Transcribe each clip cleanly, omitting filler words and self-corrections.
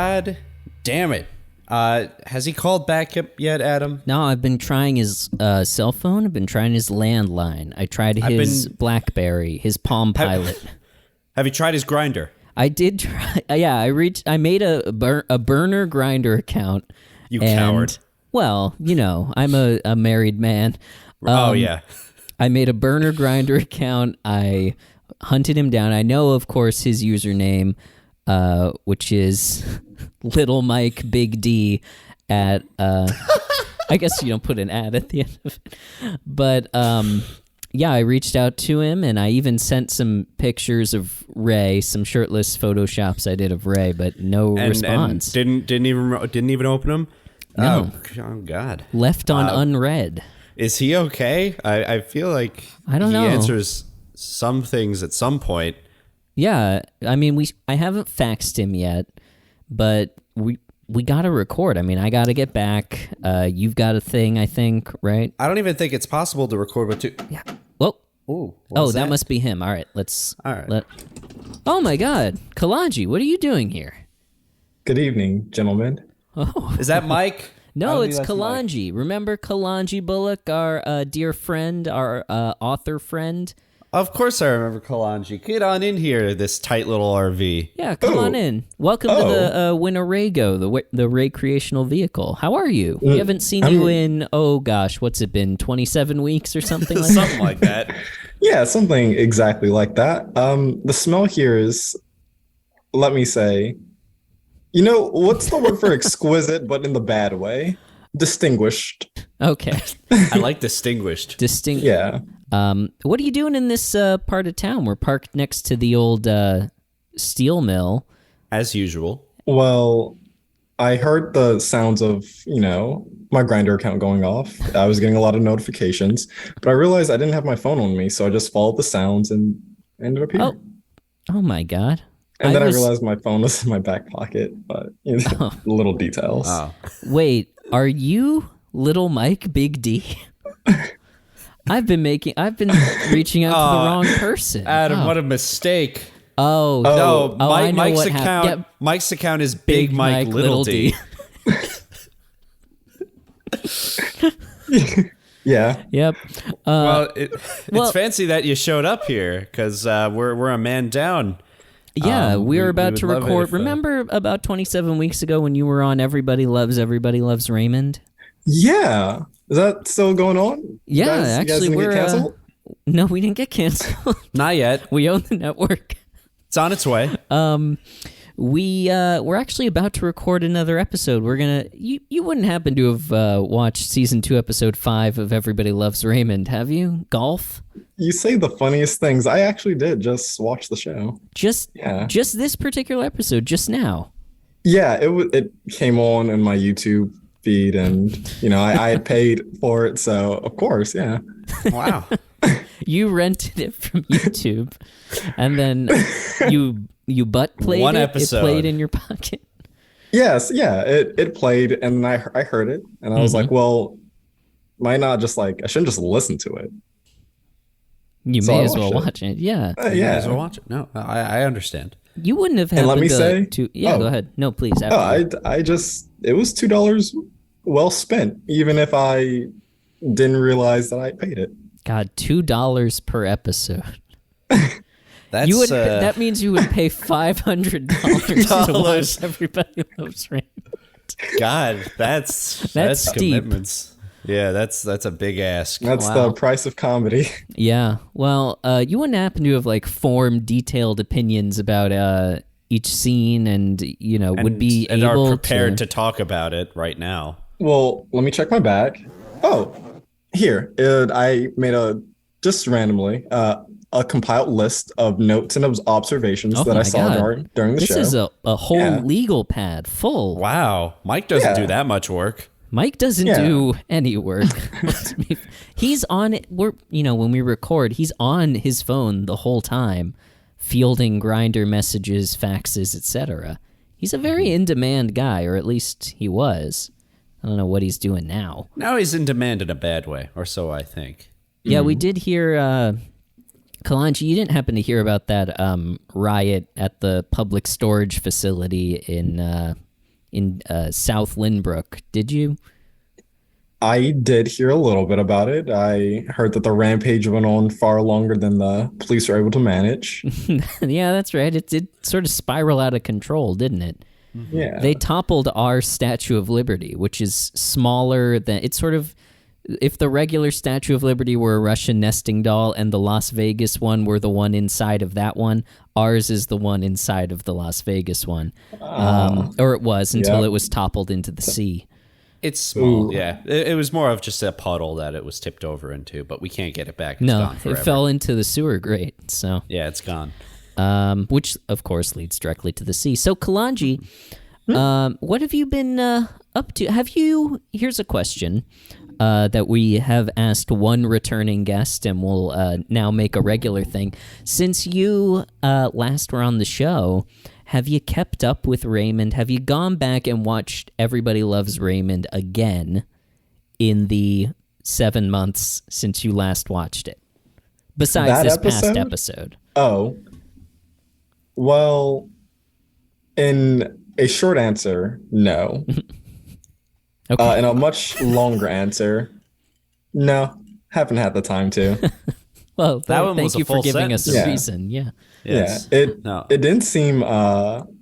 God damn it. Has he called back yet, Adam? No, I've been trying his cell phone. I've been trying his landline. I tried his BlackBerry, his Palm Pilot. Have you tried his Grinder? I did try. Yeah, I made a burner Grinder account. You coward. Well, I'm a married man. Yeah. I made a burner Grinder account. I hunted him down. I know, of course, his username, which is Little Mike Big D at. I guess you don't put an ad at the end of it, but yeah, I reached out to him, and I even sent some pictures of Ray, some shirtless photoshops I did of Ray, but no response. And didn't even open them. No. Oh God. Left on unread. Is he okay? I feel like I don't know. He answers some things at some point. Yeah, I mean, I haven't faxed him yet, but we got to record. I mean, I got to get back. You've got a thing, I think, right? I don't even think it's possible to record with two. Yeah. Whoa. Ooh, that must be him. All right, let's. All right. Oh my God, Kalanji, what are you doing here? Good evening, gentlemen. Oh, is that Mike? No, it's Kalanji. Mike. Remember Kalanji Bullock, our dear friend, our author friend? Of course I remember Kalanji. Get on in here, this tight little RV. Yeah, come on in. Welcome to the Winnebago, the recreational vehicle. How are you? We haven't seen you in, what's it been, 27 weeks or something like that? Something like that. Yeah, something exactly like that. The smell here is, let me say, what's the word for exquisite, but in the bad way? Distinguished. Okay. I like distinguished. Yeah. What are you doing in this part of town? We're parked next to the old steel mill. As usual. Well, I heard the sounds of, my Grindr account going off. I was getting a lot of notifications, but I realized I didn't have my phone on me, so I just followed the sounds and ended up here. Oh my God. And then I realized my phone was in my back pocket, but little details. Oh. Wait, are you Little Mike Big D? I've been reaching out to the wrong person. Adam, what a mistake. No, Mike's account. Yep. Mike's account is Big Mike Little D. Yeah. Yep. It's fancy that you showed up here because we're a man down. Yeah, we were about to record. Remember about 27 weeks ago when you were on Everybody Loves Raymond? Yeah. Is that still going on? Yeah, actually, we're get canceled? No, we didn't get canceled. Not yet. We own the network. It's on its way. We're actually about to record another episode. We're gonna. You wouldn't happen to have watched season 2, episode 5 of Everybody Loves Raymond, have you? Golf. You say the funniest things. I actually did just watch the show. Just this particular episode, just now. Yeah, it came on in my YouTube feed, and I had paid for it, so of course, yeah. Wow. You rented it from YouTube, and then you butt played one it. Episode. It played in your pocket. Yes, yeah, it played, and I heard it, and I was like, well, why not just I shouldn't just listen to it. You may as well watch it. Yeah. You may as well watch it. No, I understand. You wouldn't have had. And let me say, go ahead. No, please. It was $2 well spent, even if I didn't realize that I paid it. God, $2 per episode. That's that means you would pay $500 to watch Everybody Loves Raymond. God, that's steep. Commitments. Yeah, that's a big ask. That's the price of comedy. Yeah. Well, you wouldn't happen to have formed detailed opinions about each scene, and would be and able are prepared to talk about it right now. Well, let me check my bag. Oh, here. I made just randomly a compiled list of notes and observations that I saw during the show. This is a whole legal pad full. Wow. Mike doesn't do that much work. Mike doesn't do any work. He's on it. When we record, he's on his phone the whole time, fielding Grindr messages, faxes, etc. He's a very in-demand guy, or at least he was. I don't know what he's doing now. Now he's in demand in a bad way, or so I think. Yeah, we did hear, Kalanchi, you didn't happen to hear about that riot at the public storage facility in in South Lynbrook. Did you? I did hear a little bit about it. I heard that the rampage went on far longer than the police were able to manage. Yeah, that's right. It did sort of spiral out of control, didn't it? Yeah. They toppled our Statue of Liberty, which is smaller than... It's sort of... If the regular Statue of Liberty were a Russian nesting doll and the Las Vegas one were the one inside of that one, ours is the one inside of the Las Vegas one. Or it was until it was toppled into the sea. It's small, yeah. It was more of just a puddle that it was tipped over into, but we can't get it back. It's gone forever. It fell into the sewer grate, so... Yeah, it's gone. Which, of course, leads directly to the sea. So, Kalanji, what have you been up to? Here's a question that we have asked one returning guest, and we'll now make a regular thing. Since you last were on the show... Have you kept up with Raymond? Have you gone back and watched Everybody Loves Raymond again in the 7 months since you last watched it? Besides this past episode. Oh. Well, in a short answer, no. Okay. In a much longer answer, no. Haven't had the time to. Well, thank you for giving us a reason. Yeah. Yes. Yeah. It didn't seem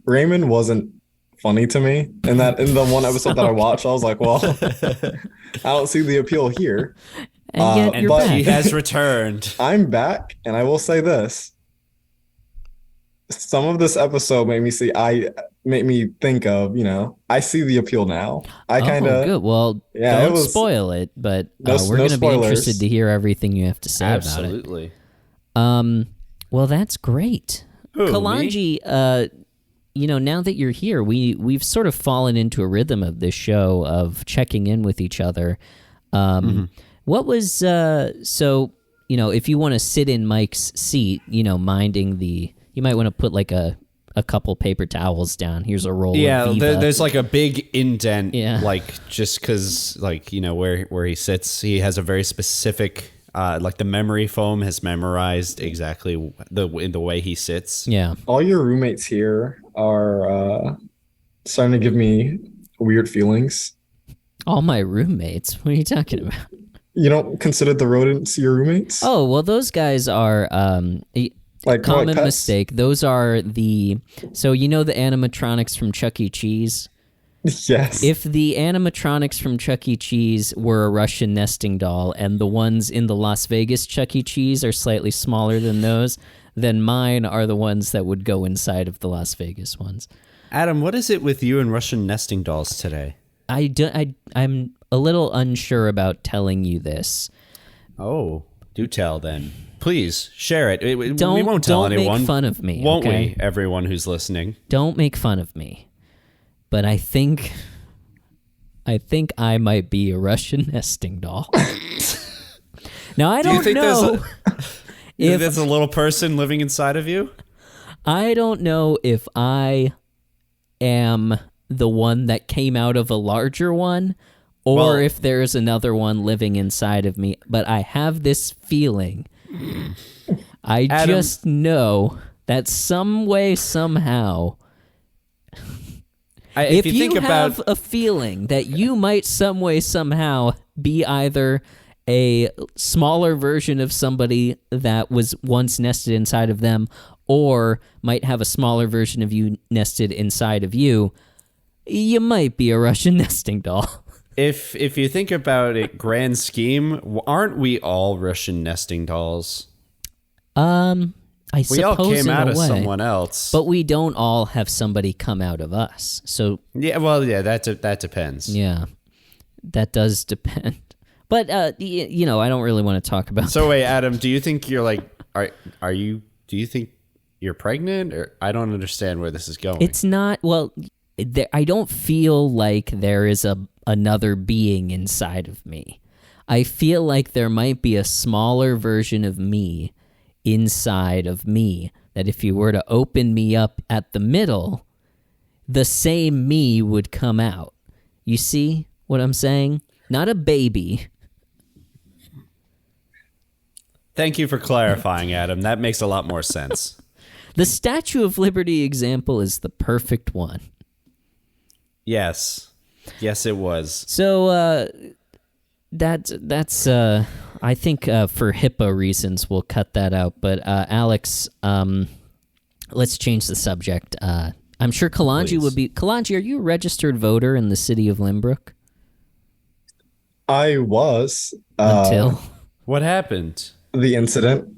Raymond wasn't funny to me. In the one episode that I watched, I was like, well, I don't see the appeal here. And yet you're but back. He has returned. I'm back, and I will say this. Some of this episode made me think of, I see the appeal now. I kind of good. Well, don't spoil it, but we're going to be interested to hear everything you have to say about it. Absolutely. Well, that's great. Kalanji, now that you're here, we've sort of fallen into a rhythm of this show of checking in with each other. What was if you want to sit in Mike's seat, minding you might want to put like a couple paper towels down. Here's a roll. Yeah, of Viva. there's like a big indent. Yeah. Like just because where he sits, he has a very specific. Like the memory foam has memorized exactly the way he sits. Yeah. All your roommates here are starting to give me weird feelings. All my roommates? What are you talking about? You don't consider the rodents your roommates? Oh, well, those guys are like common mistake. Those are the animatronics from Chuck E. Cheese? Yes. If the animatronics from Chuck E. Cheese were a Russian nesting doll and the ones in the Las Vegas Chuck E. Cheese are slightly smaller than those, then mine are the ones that would go inside of the Las Vegas ones. Adam, what is it with you and Russian nesting dolls today? I'm a little unsure about telling you this. Oh, do tell then. Please share it. We won't tell anyone. Don't make fun of me, won't okay? we, everyone who's listening? Don't make fun of me. But I think I might be a Russian nesting doll. Now, I don't know if there's a little person living inside of you. I don't know if I am the one that came out of a larger one or if there's another one living inside of me. But I have this feeling. Adam, just know that some way, somehow... If you have a feeling that you might some way, somehow be either a smaller version of somebody that was once nested inside of them or might have a smaller version of you nested inside of you, you might be a Russian nesting doll. If you think about it, grand scheme, aren't we all Russian nesting dolls? I suppose we all came out of way, someone else, but we don't all have somebody come out of us. So that depends. Yeah, that does depend. But I don't really want to talk about. So wait, Adam, do you think you're like are you? Do you think you're pregnant? Or I don't understand where this is going. It's not. Well, I don't feel like there is another being inside of me. I feel like there might be a smaller version of me inside of me, that if you were to open me up at the middle, the same me would come out. You see what I'm saying? Not a baby. Thank you for clarifying, Adam. That makes a lot more sense. The Statue of Liberty example is the perfect one. Yes, it was. So that's I think for HIPAA reasons we'll cut that out. But Alex, let's change the subject. I'm sure Kalanji would be. Kalanji, are you a registered voter in the city of Limbrook? I was. Until? What happened? The incident.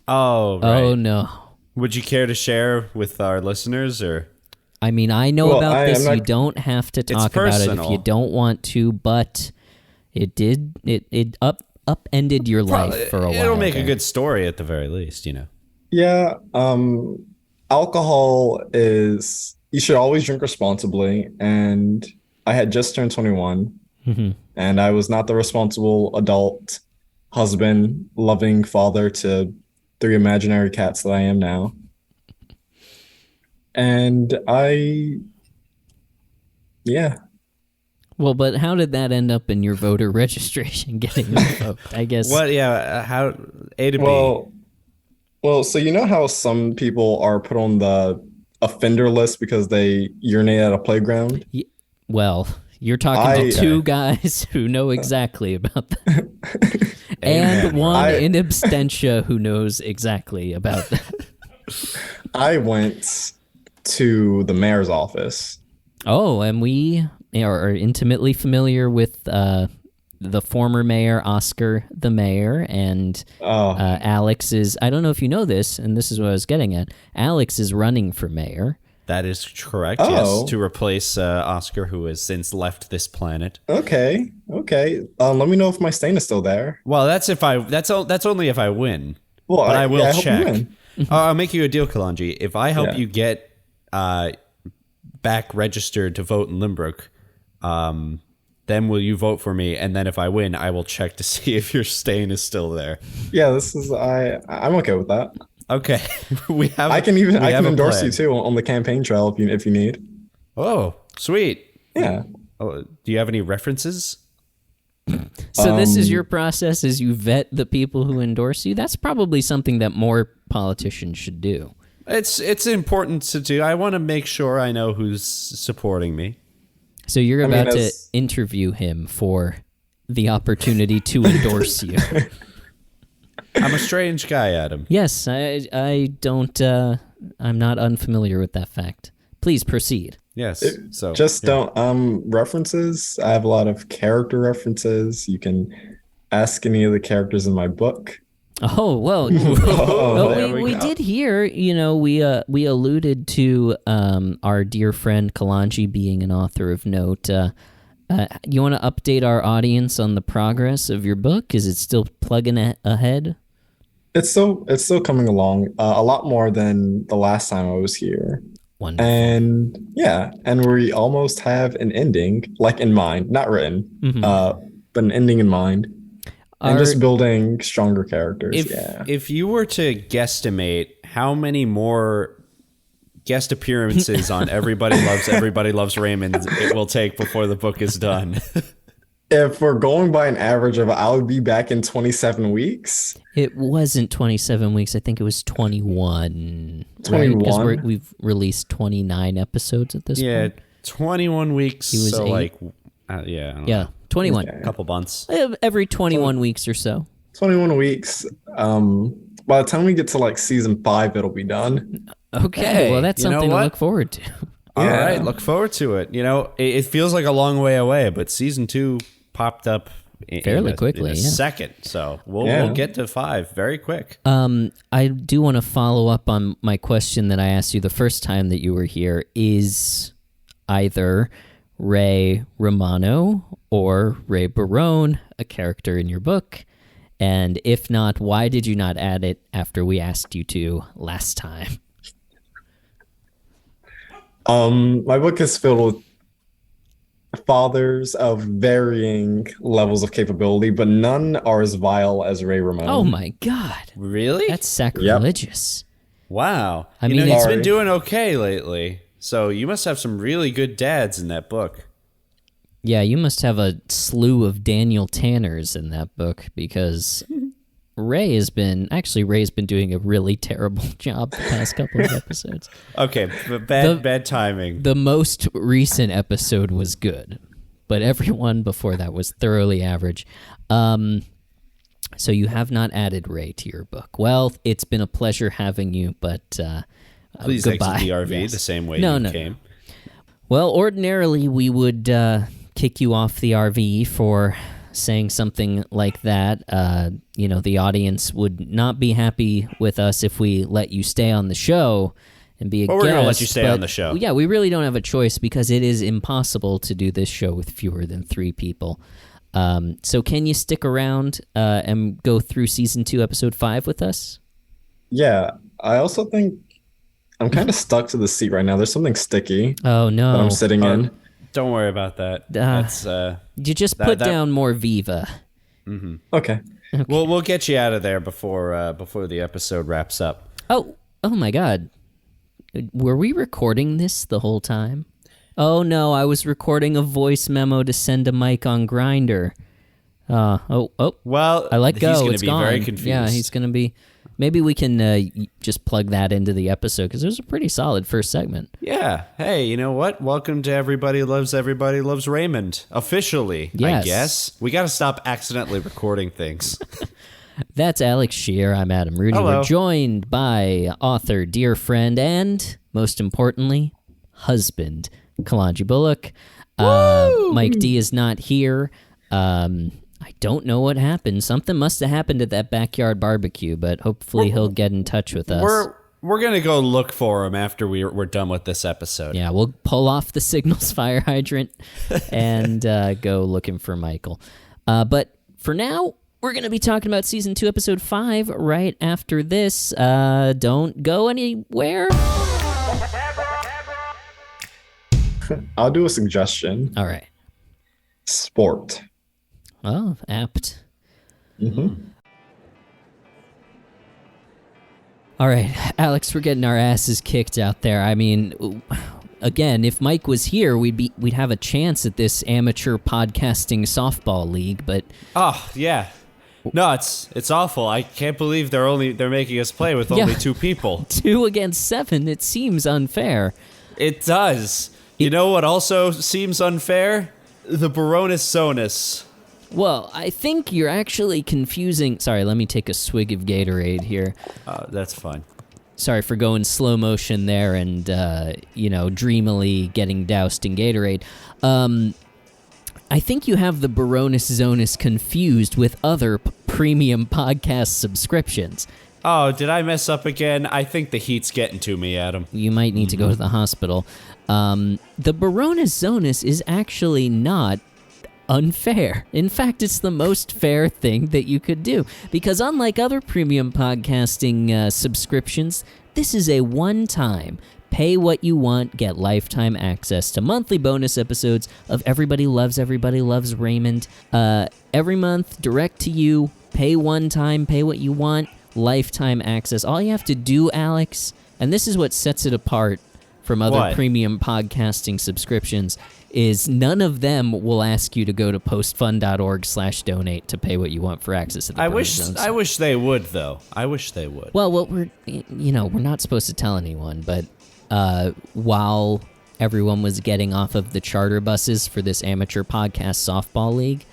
Oh, right. Oh, no. Would you care to share with our listeners, or? I mean, I know about this. You don't have to talk about it if you don't want to, but it upended your life for a while. It'll make a good story at the very least, you know. Yeah. Alcohol is, you should always drink responsibly. And I had just turned 21 and I was not the responsible adult husband, loving father to 3 imaginary cats that I am now. And yeah. Well, but how did that end up in your voter registration getting revoked? I guess. What? Yeah. How? A to B. Well, so you know how some people are put on the offender list because they urinate at a playground? Well, you're talking to 2 guys who know exactly about that. And one in absentia who knows exactly about that. I went to the mayor's office. Oh, and we are intimately familiar with the former mayor, Oscar the mayor, and Alex is, I don't know if you know this, and this is what I was getting at, Alex is running for mayor. That is correct, yes, to replace Oscar, who has since left this planet. Okay. Let me know if my stain is still there. Well, that's only if I win. Well, but I will check. I'll make you a deal, Kalanji. If I help you get back registered to vote in Limbrook, then will you vote for me? And then if I win, I will check to see if your stain is still there. Yeah, I'm okay with that. Okay, I can endorse you too on the campaign trail if you need. Oh, sweet. Yeah. Oh, do you have any references? So this is your process: is you vet the people who endorse you. That's probably something that more politicians should do. It's important to do. I want to make sure I know who's supporting me. So you're about to interview him for the opportunity to endorse you. I'm a strange guy, Adam. Yes, I don't. I'm not unfamiliar with that fact. Please proceed. Yes. Don't references. I have a lot of character references. You can ask any of the characters in my book. Oh, well, we did hear, we alluded to our dear friend Kalanji being an author of note. You want to update our audience on the progress of your book? Is it still plugging ahead? It's still coming along a lot more than the last time I was here. Wonderful. And we almost have an ending, like in mind, not written, but an ending in mind. And just building stronger characters. If you were to guesstimate how many more guest appearances on Everybody Loves Raymond it will take before the book is done. If we're going by an average of, I would be back in 27 weeks. It wasn't 27 weeks. I think it was 21. 21? Because we've released 29 episodes at this point. Yeah, 21 weeks. He was so 8. I don't know. 21. A couple months. Every 21 weeks or so. 21 weeks. By the time we get to season 5, it'll be done. Okay. Well, that's something to look forward to. All right. Look forward to it. It feels like a long way away, but season 2 popped up fairly quickly. In a second. So we'll get to 5 very quick. I do want to follow up on my question that I asked you the first time that you were here. Is either Ray Romano or Ray Barone a character in your book? And if not, why did you not add it after we asked you to last time? My book is filled with fathers of varying levels of capability, but none are as vile as Ray Romano. Oh my God. Really? That's sacrilegious. Yep. Wow. I mean, it's been doing okay lately. So you must have some really good dads in that book. Yeah, you must have a slew of Daniel Tanners in that book because Ray's been doing a really terrible job the past couple of episodes. Okay, but bad timing. The most recent episode was good, but everyone before that was thoroughly average. So you have not added Ray to your book. Well, it's been a pleasure having you, but please goodbye. Exit the RV the same way you came. Well, ordinarily we would kick you off the RV for saying something like that. The audience would not be happy with us if we let you stay on the show and be a guest. We're going to let you stay on the show. Yeah, we really don't have a choice because it is impossible to do this show with fewer than 3 people. So can you stick around and go through season 2, episode 5 with us? Yeah, I also think I'm kind of stuck to the seat right now. There's something sticky. Oh no! That I'm sitting in. Don't worry about that. That's you just put down more Viva. Mm-hmm. Okay. We'll get you out of there before the episode wraps up. Oh my God! Were we recording this the whole time? Oh no, I was recording a voice memo to send to Mike on Grindr. Well, I let go. He's going to be very confused. Yeah, he's going to be. Maybe we can just plug that into the episode because it was a pretty solid first segment. Yeah. Hey, you know what? Welcome to Everybody Loves Raymond. Officially, yes. I guess. We got to stop accidentally recording things. That's Alex Shear. I'm Adam Rooney. Hello. We're joined by author, dear friend, and, most importantly, husband, Kalonji Bullock. Mike D is not here. I don't know what happened. Something must have happened at that backyard barbecue, but hopefully he'll get in touch with us. We're going to go look for him after we're done with this episode. Yeah, we'll pull off the Signals fire hydrant and go looking for Michael. But for now, we're going to be talking about Season 2, Episode 5 right after this. Don't go anywhere. I'll do a suggestion. All right. Sport. Oh, apt. Mm-hmm. All right, Alex, we're getting our asses kicked out there. I mean, again, if Mike was here, we'd have a chance at this amateur podcasting softball league. But yeah, no, it's awful. I can't believe they're making us play with only 2 people. 2 against 7. It seems unfair. It does. You know what also seems unfair? The Baroness Zonus. Well, I think you're actually confusing... Sorry, let me take a swig of Gatorade here. That's fine. Sorry for going slow motion there and, dreamily getting doused in Gatorade. I think you have the Baroness Zonus confused with other premium podcast subscriptions. Oh, did I mess up again? I think the heat's getting to me, Adam. You might need to go to the hospital. The Baroness Zonus is actually not unfair. In fact, it's the most fair thing that you could do. Because unlike other premium podcasting subscriptions, this is a one-time, pay what you want, get lifetime access to monthly bonus episodes of Everybody Loves Raymond. Every month, direct to you, pay one time, pay what you want, lifetime access. All you have to do, Alex, and this is what sets it apart from other premium podcasting subscriptions, is none of them will ask you to go to postfund.org/donate to pay what you want for access to the bonus zones. I wish they would, though. I wish they would. Well, we're not supposed to tell anyone, but while everyone was getting off of the charter buses for this amateur podcast softball league,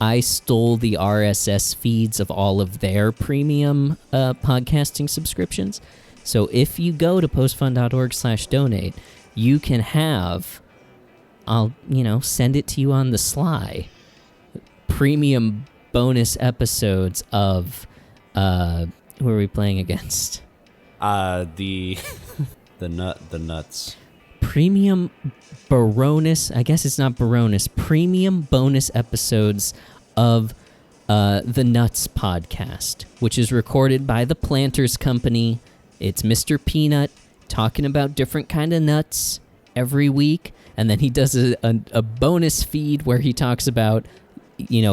I stole the RSS feeds of all of their premium podcasting subscriptions. So if you go to postfund.org/donate, you can have, I'll send it to you on the sly, premium bonus episodes of, who are we playing against? The nuts. Premium Baroness, I guess it's not Baroness, premium bonus episodes of the Nuts podcast, which is recorded by the Planters Company. It's Mr. Peanut talking about different kind of nuts every week, and then he does a bonus feed where he talks about,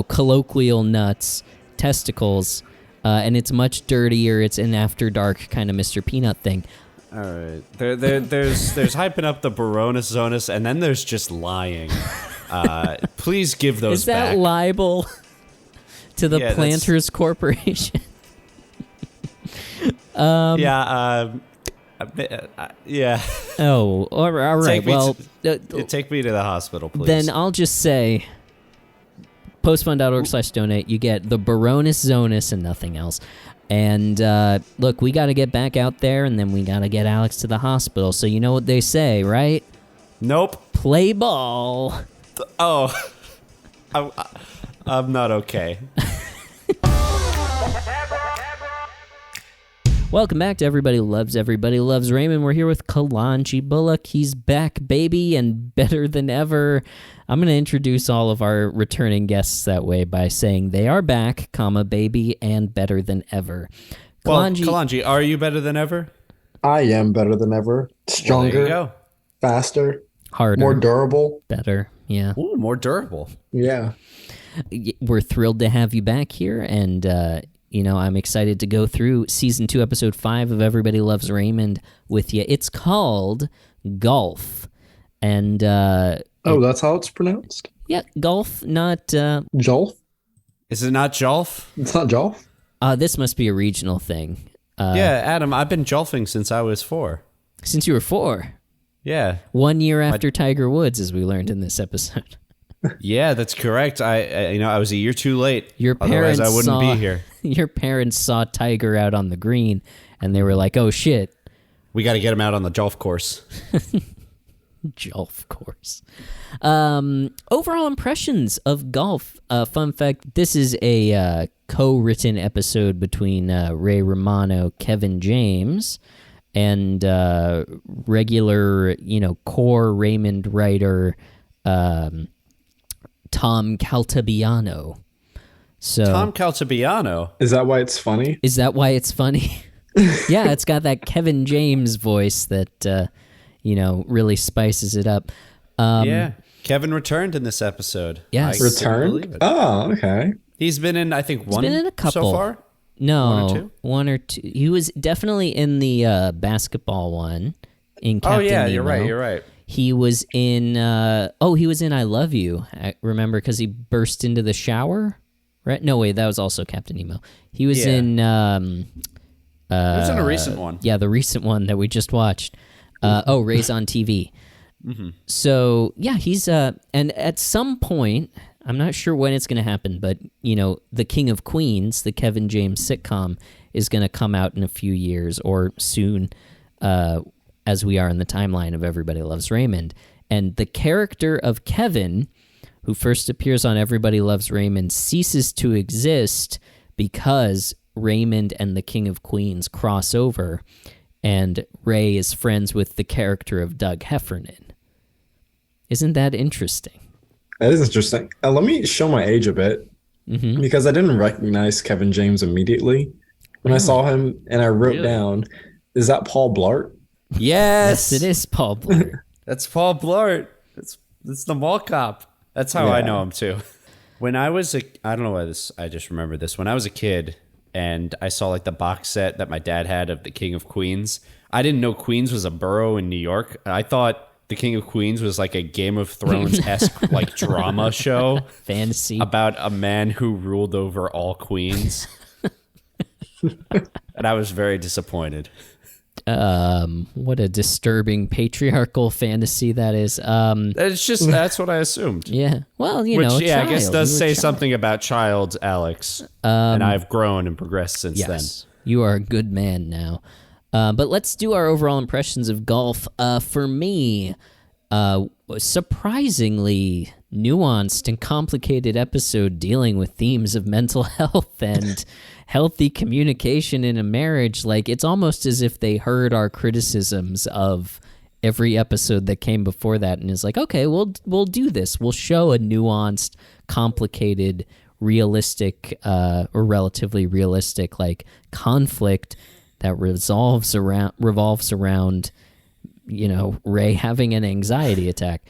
colloquial nuts, testicles, and it's much dirtier. It's an after dark kind of Mr. Peanut thing. All right, there's hyping up the Baroness Zonus, and then there's just lying. Please give those back. Is that libel to the Planters Corporation? Yeah. Yeah. Oh, all right. Well, take me to the hospital, please. Then I'll just say, postfund.org/donate. You get the Baroness Zonus and nothing else. And look, we got to get back out there, and then we got to get Alex to the hospital. So you know what they say, right? Nope. Play ball. Oh, I'm not okay. Welcome back to Everybody Loves Raymond. We're here with Kalanji Bullock. He's back, baby, and better than ever. I'm going to introduce all of our returning guests that way by saying they are back, baby, and better than ever. Kalanji, are you better than ever? I am better than ever. Stronger, there you go. Faster, harder, more durable. Better, yeah. Ooh, more durable. Yeah. We're thrilled to have you back here, and I'm excited to go through Season 2, Episode 5 of Everybody Loves Raymond with you. It's called Golf. And that's how it's pronounced? Yeah, golf, not... Jolf? Is it not Jolf? It's not Jolf? This must be a regional thing. Yeah, Adam, I've been jolfing since I was 4. Since you were 4? Yeah. 1 year after Tiger Woods, as we learned in this episode. Yeah, that's correct. I was a year too late. Your parents Otherwise, I wouldn't be here. Your parents saw Tiger out on the green, and they were like, "Oh shit, we got to get him out on the golf course." Golf course. Overall impressions of golf. Fun fact: this is a co-written episode between Ray Romano, Kevin James, and regular, core Raymond writer. Tom Caltabiano. So Tom Caltabiano. Is that why it's funny? Yeah, it's got that Kevin James voice that really spices it up. Yeah, Kevin returned in this episode. Yes, returned. Oh, okay. He's been in, I think, one. He's been in a couple so far. No, one or two. He was definitely in the basketball one. In Captain Nemo. You're right. He was in, he was in I Love You. I remember, because he burst into the shower, right? No, wait, that was also Captain Nemo. He was in... he was in a recent one. Yeah, the recent one that we just watched. Ray's on TV. Mm-hmm. So, yeah, he's... and at some point, I'm not sure when it's going to happen, but, The King of Queens, the Kevin James sitcom, is going to come out in a few years or soon, as we are in the timeline of Everybody Loves Raymond. And the character of Kevin, who first appears on Everybody Loves Raymond, ceases to exist because Raymond and the King of Queens cross over, and Ray is friends with the character of Doug Heffernan. Isn't that interesting? That is interesting. Let me show my age a bit, because I didn't recognize Kevin James immediately when I saw him, and I wrote down, is that Paul Blart? Yes, it is Paul Blart. That's Paul Blart. It's the mall cop. That's how I know him too. When I was I don't know why I just remember this. When I was a kid and I saw like the box set that my dad had of the King of Queens, I didn't know Queens was a borough in New York. I thought the King of Queens was like a Game of Thrones-esque like drama show. Fantasy. About a man who ruled over all queens. And I was very disappointed. What a disturbing patriarchal fantasy that is. That's what I assumed. Yeah. Well, Which, I guess does say something about child Alex. And I've grown and progressed since then. You are a good man now. But let's do our overall impressions of golf. For me, surprisingly nuanced and complicated episode dealing with themes of mental health and healthy communication in a marriage. Like, it's almost as if they heard our criticisms of every episode that came before that and is like, okay, we'll do this. We'll show a nuanced, complicated, realistic, or relatively realistic, like, conflict that revolves around, Ray having an anxiety attack.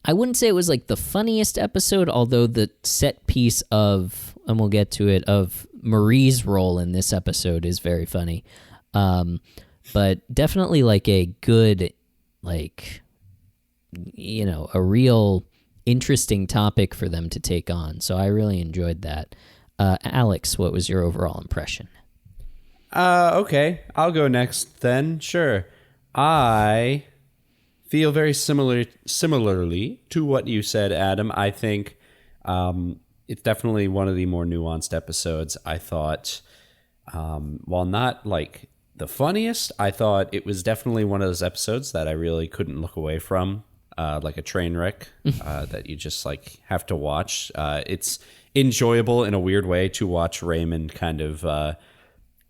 I wouldn't say it was like the funniest episode, although the set piece of, and we'll get to it, of Marie's role in this episode is very funny. But definitely like a good, like, a real interesting topic for them to take on. So I really enjoyed that. Alex, what was your overall impression? Okay, I'll go next then. Sure. I feel very similarly to what you said, Adam. I think it's definitely one of the more nuanced episodes. I thought, while not like the funniest, I thought it was definitely one of those episodes that I really couldn't look away from, like a train wreck that you just like have to watch. It's enjoyable in a weird way to watch Raymond kind of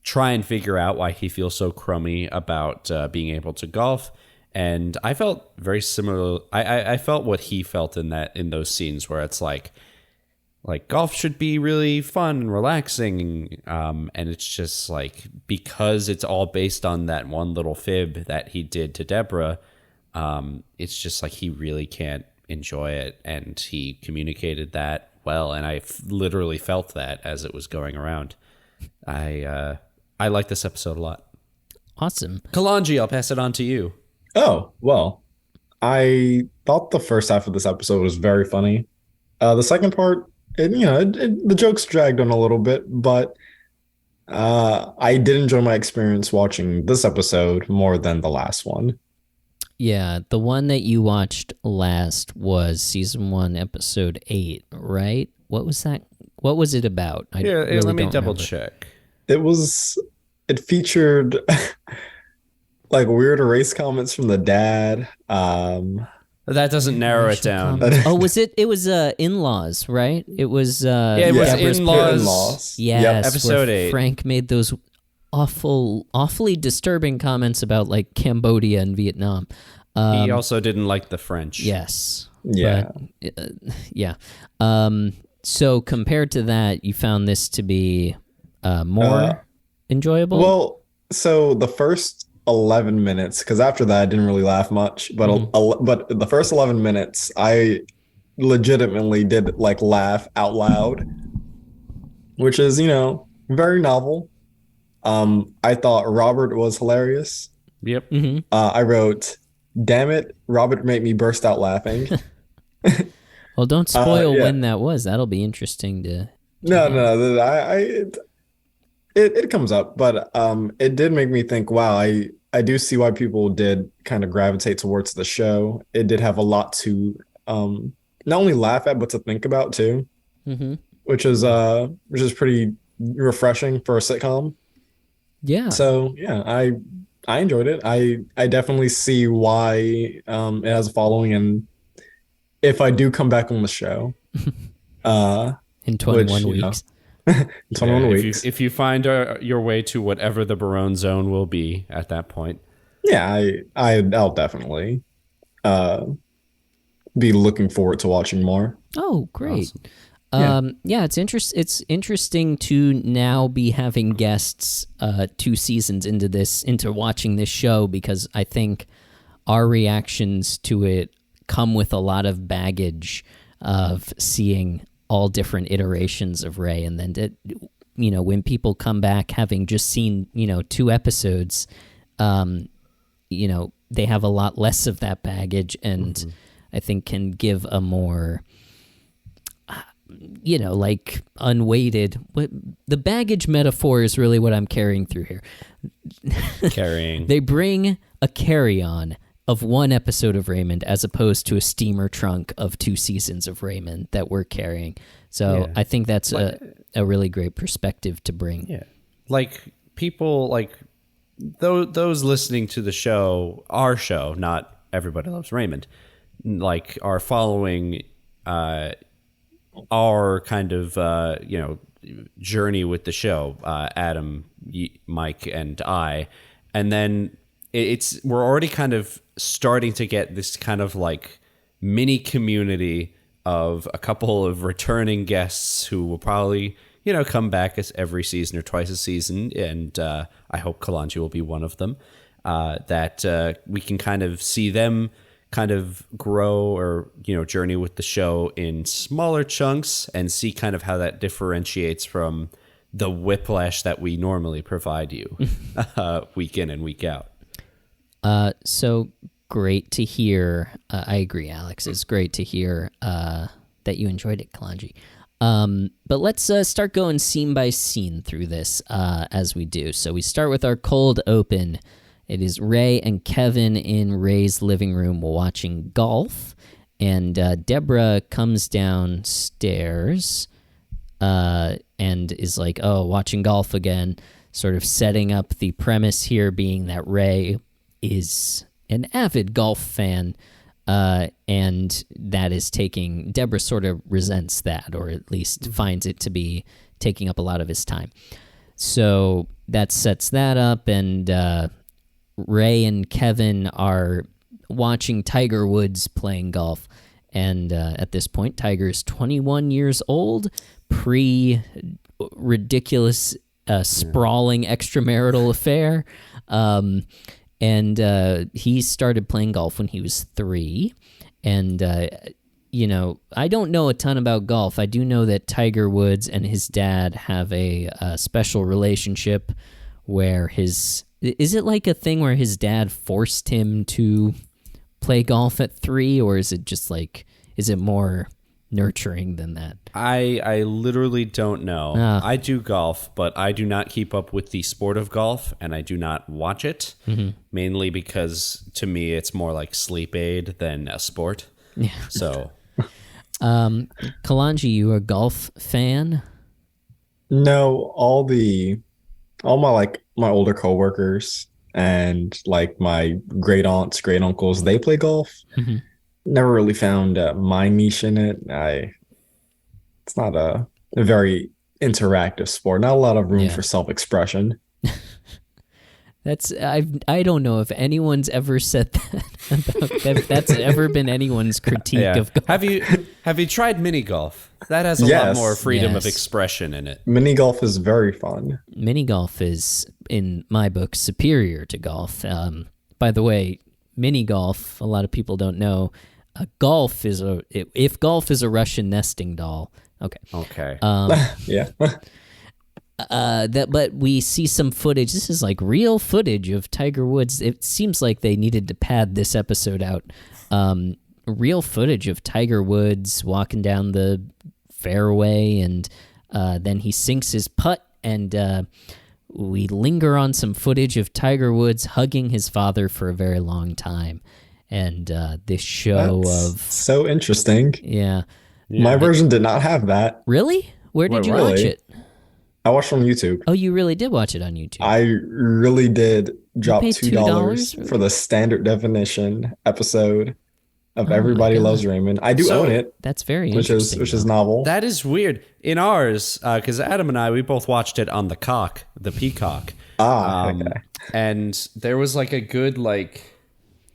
try and figure out why he feels so crummy about being able to golf. And I felt very similar. I felt what he felt in those scenes where it's like golf should be really fun and relaxing. And it's just like, because it's all based on that one little fib that he did to Deborah, it's just like he really can't enjoy it. And he communicated that well. And I literally felt that as it was going around. I like this episode a lot. Awesome. Kalanji, I'll pass it on to you. Oh, well, I thought the first half of this episode was very funny. The second part, the jokes dragged on a little bit, but I did enjoy my experience watching this episode more than the last one. Yeah, the one that you watched last was season 1, episode 8, right? What was that? What was it about? Let me double check. It featured like weird race comments from the dad. That doesn't narrow it down. Oh, was it? It was in-laws, right? It was. It was in-laws. Yes, yep. Episode 8. Frank made those awfully disturbing comments about like Cambodia and Vietnam. He also didn't like the French. Yes. Yeah. But, yeah. So compared to that, you found this to be more enjoyable? Well, so the first 11 minutes, because after that I didn't really laugh much, but but the first 11 minutes I legitimately did like laugh out loud, which is, very novel. I thought Robert was hilarious. Yep. Mm-hmm. I wrote, "Damn it, Robert made me burst out laughing." Well, don't spoil when that was. That'll be interesting to No, it comes up, but it did make me think, wow, I do see why people did kind of gravitate towards the show. It did have a lot to not only laugh at, but to think about too, which is pretty refreshing for a sitcom. Yeah. So yeah, I enjoyed it. I definitely see why it has a following, and if I do come back on the show, in 21 weeks. 21 weeks. If you find your way to whatever the Barone zone will be at that point. Yeah, I'll definitely be looking forward to watching more. Oh, great. Awesome. It's interesting to now be having guests 2 seasons into watching this show, because I think our reactions to it come with a lot of baggage of seeing all different iterations of Ray, and then when people come back having just seen 2 episodes, they have a lot less of that baggage, and I think can give a more like unweighted. The baggage metaphor is really what I'm carrying through here. Carrying. They bring a carry-on of 1 episode of Raymond as opposed to a steamer trunk of 2 seasons of Raymond that we're carrying. So I think that's a really great perspective to bring. Yeah. Like people like those listening to the show, our show, not Everybody Loves Raymond, like are following our kind of journey with the show, Adam, Mike, and I, and then we're already kind of starting to get this kind of like mini community of a couple of returning guests who will probably come back as every season or twice a season, and I hope Kalanji will be one of them. That we can kind of see them kind of grow or journey with the show in smaller chunks, and see kind of how that differentiates from the whiplash that we normally provide you week in and week out. So great to hear. I agree, Alex. It's great to hear that you enjoyed it, Kalanji. But let's start going scene by scene through this as we do. So we start with our cold open. It is Ray and Kevin in Ray's living room watching golf. And Deborah comes downstairs and is like, oh, watching golf again, sort of setting up the premise here being that Ray is an avid golf fan. And that is Deborah sort of resents that, or at least finds it to be taking up a lot of his time. So that sets that up, and Ray and Kevin are watching Tiger Woods playing golf. And at this point, Tiger is 21 years old, pre-ridiculous, sprawling extramarital affair. And he started playing golf when he was 3. And, I don't know a ton about golf. I do know that Tiger Woods and his dad have a special relationship where is it like a thing where his dad forced him to play golf at 3? Or is it just like, is it more nurturing than that? I literally don't know. I do golf, but I do not keep up with the sport of golf, and I do not watch it, mainly because to me it's more like sleep aid than a sport. Yeah. So, Kalanji, you a golf fan? No, all my older coworkers and like my great aunts, great uncles, they play golf. Never really found my niche in it. It's not a very interactive sport. Not a lot of room for self-expression. I don't know if anyone's ever said that. That's ever been anyone's critique of golf. Have you tried mini golf? That has a lot more freedom of expression in it. Mini golf is very fun. Mini golf is, in my book, superior to golf. By the way, mini golf, a lot of people don't know. Golf is if golf is a Russian nesting doll. Okay. Yeah. But we see some footage. This is like real footage of Tiger Woods. It seems like they needed to pad this episode out. Real footage of Tiger Woods walking down the fairway, and then he sinks his putt, and we linger on some footage of Tiger Woods hugging his father for a very long time. And this show so interesting. Yeah. My version did not have that. Really? Where did you watch it? I watched on YouTube. Oh, you really did watch it on YouTube? I really did drop $2 for the standard definition episode of Everybody Loves Raymond. I do own it. That's very interesting. Which is novel. That is weird. In ours, because Adam and I, we both watched it on the Peacock. Okay. And there was like a good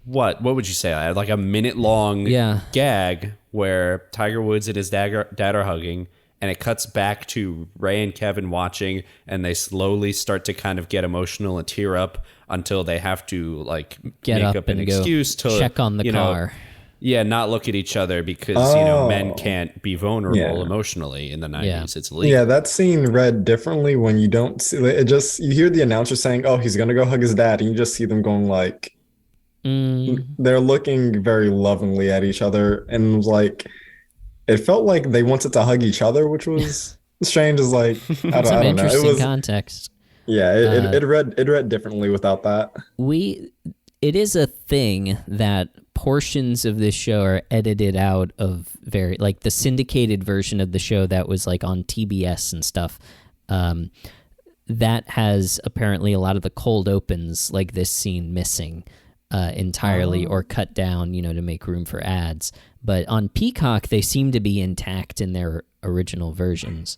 what would you say? Like a minute-long gag where Tiger Woods and his dad are hugging, and it cuts back to Ray and Kevin watching, and they slowly start to kind of get emotional and tear up until they have to get make up an excuse to check on the car. Not look at each other because men can't be vulnerable emotionally in the 90s. Yeah. It's illegal. Yeah, that scene read differently when you don't see it. Just you hear the announcer saying, "Oh, he's gonna go hug his dad," and you just see them going like. They're looking very lovingly at each other, and it was it felt like they wanted to hug each other, which was strange. As I don't know. It was context. Yeah, it read differently without that. It is a thing that portions of this show are edited out of the syndicated version of the show that was on TBS and stuff. That has apparently a lot of the cold opens, like this scene, missing. Entirely or cut down, to make room for ads. But on Peacock, they seem to be intact in their original versions.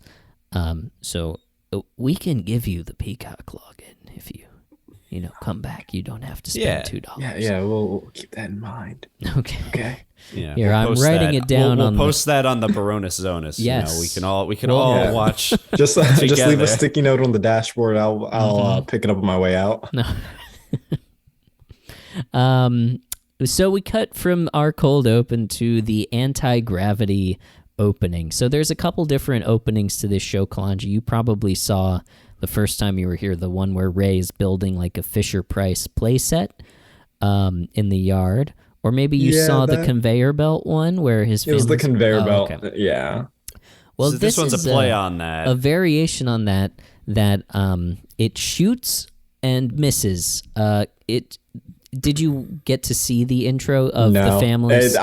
So we can give you the Peacock login if you come back. You don't have to spend $2. Yeah, we'll keep that in mind. Okay. Yeah, here I'm writing it down. We'll post that on the Baronis Zonus. Yes, we can all watch. Just leave a sticky note on the dashboard. I'll pick it up on my way out. No. So we cut from our cold open to the anti-gravity opening. So there's a couple different openings to this show, Kalanji. You probably saw the first time you were here, the one where Ray's building a Fisher-Price playset in the yard. Or maybe you saw the conveyor belt one where his... It was the conveyor belt, okay. Yeah. Well, so this one's a play on that. A variation on that it shoots and misses. Did you get to see the intro of the families?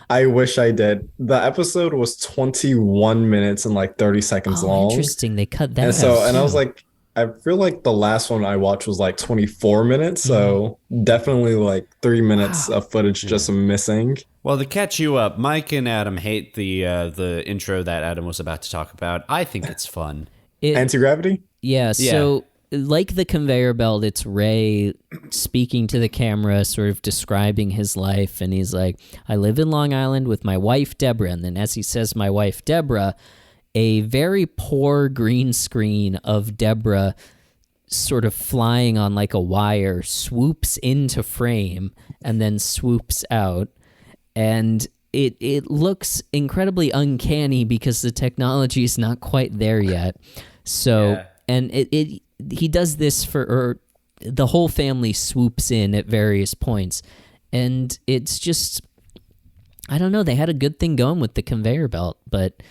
I wish I did. The episode was 21 minutes and like 30 seconds long. Interesting. They cut that out. And I was like, I feel like the last one I watched was like 24 minutes. So definitely like 3 minutes of footage just missing. Well, to catch you up, Mike and Adam hate the intro that Adam was about to talk about. I think it's fun. Anti-gravity? Yeah. So like the conveyor belt, it's Ray speaking to the camera, sort of describing his life. And he's like, I live in Long Island with my wife, Deborah. And then as he says, my wife, Deborah, a very poor green screen of Deborah sort of flying on like a wire swoops into frame and then swoops out. And it looks incredibly uncanny because the technology is not quite there yet. So, and he does this or the whole family swoops in at various points. And it's just, I don't know, they had a good thing going with the conveyor belt, but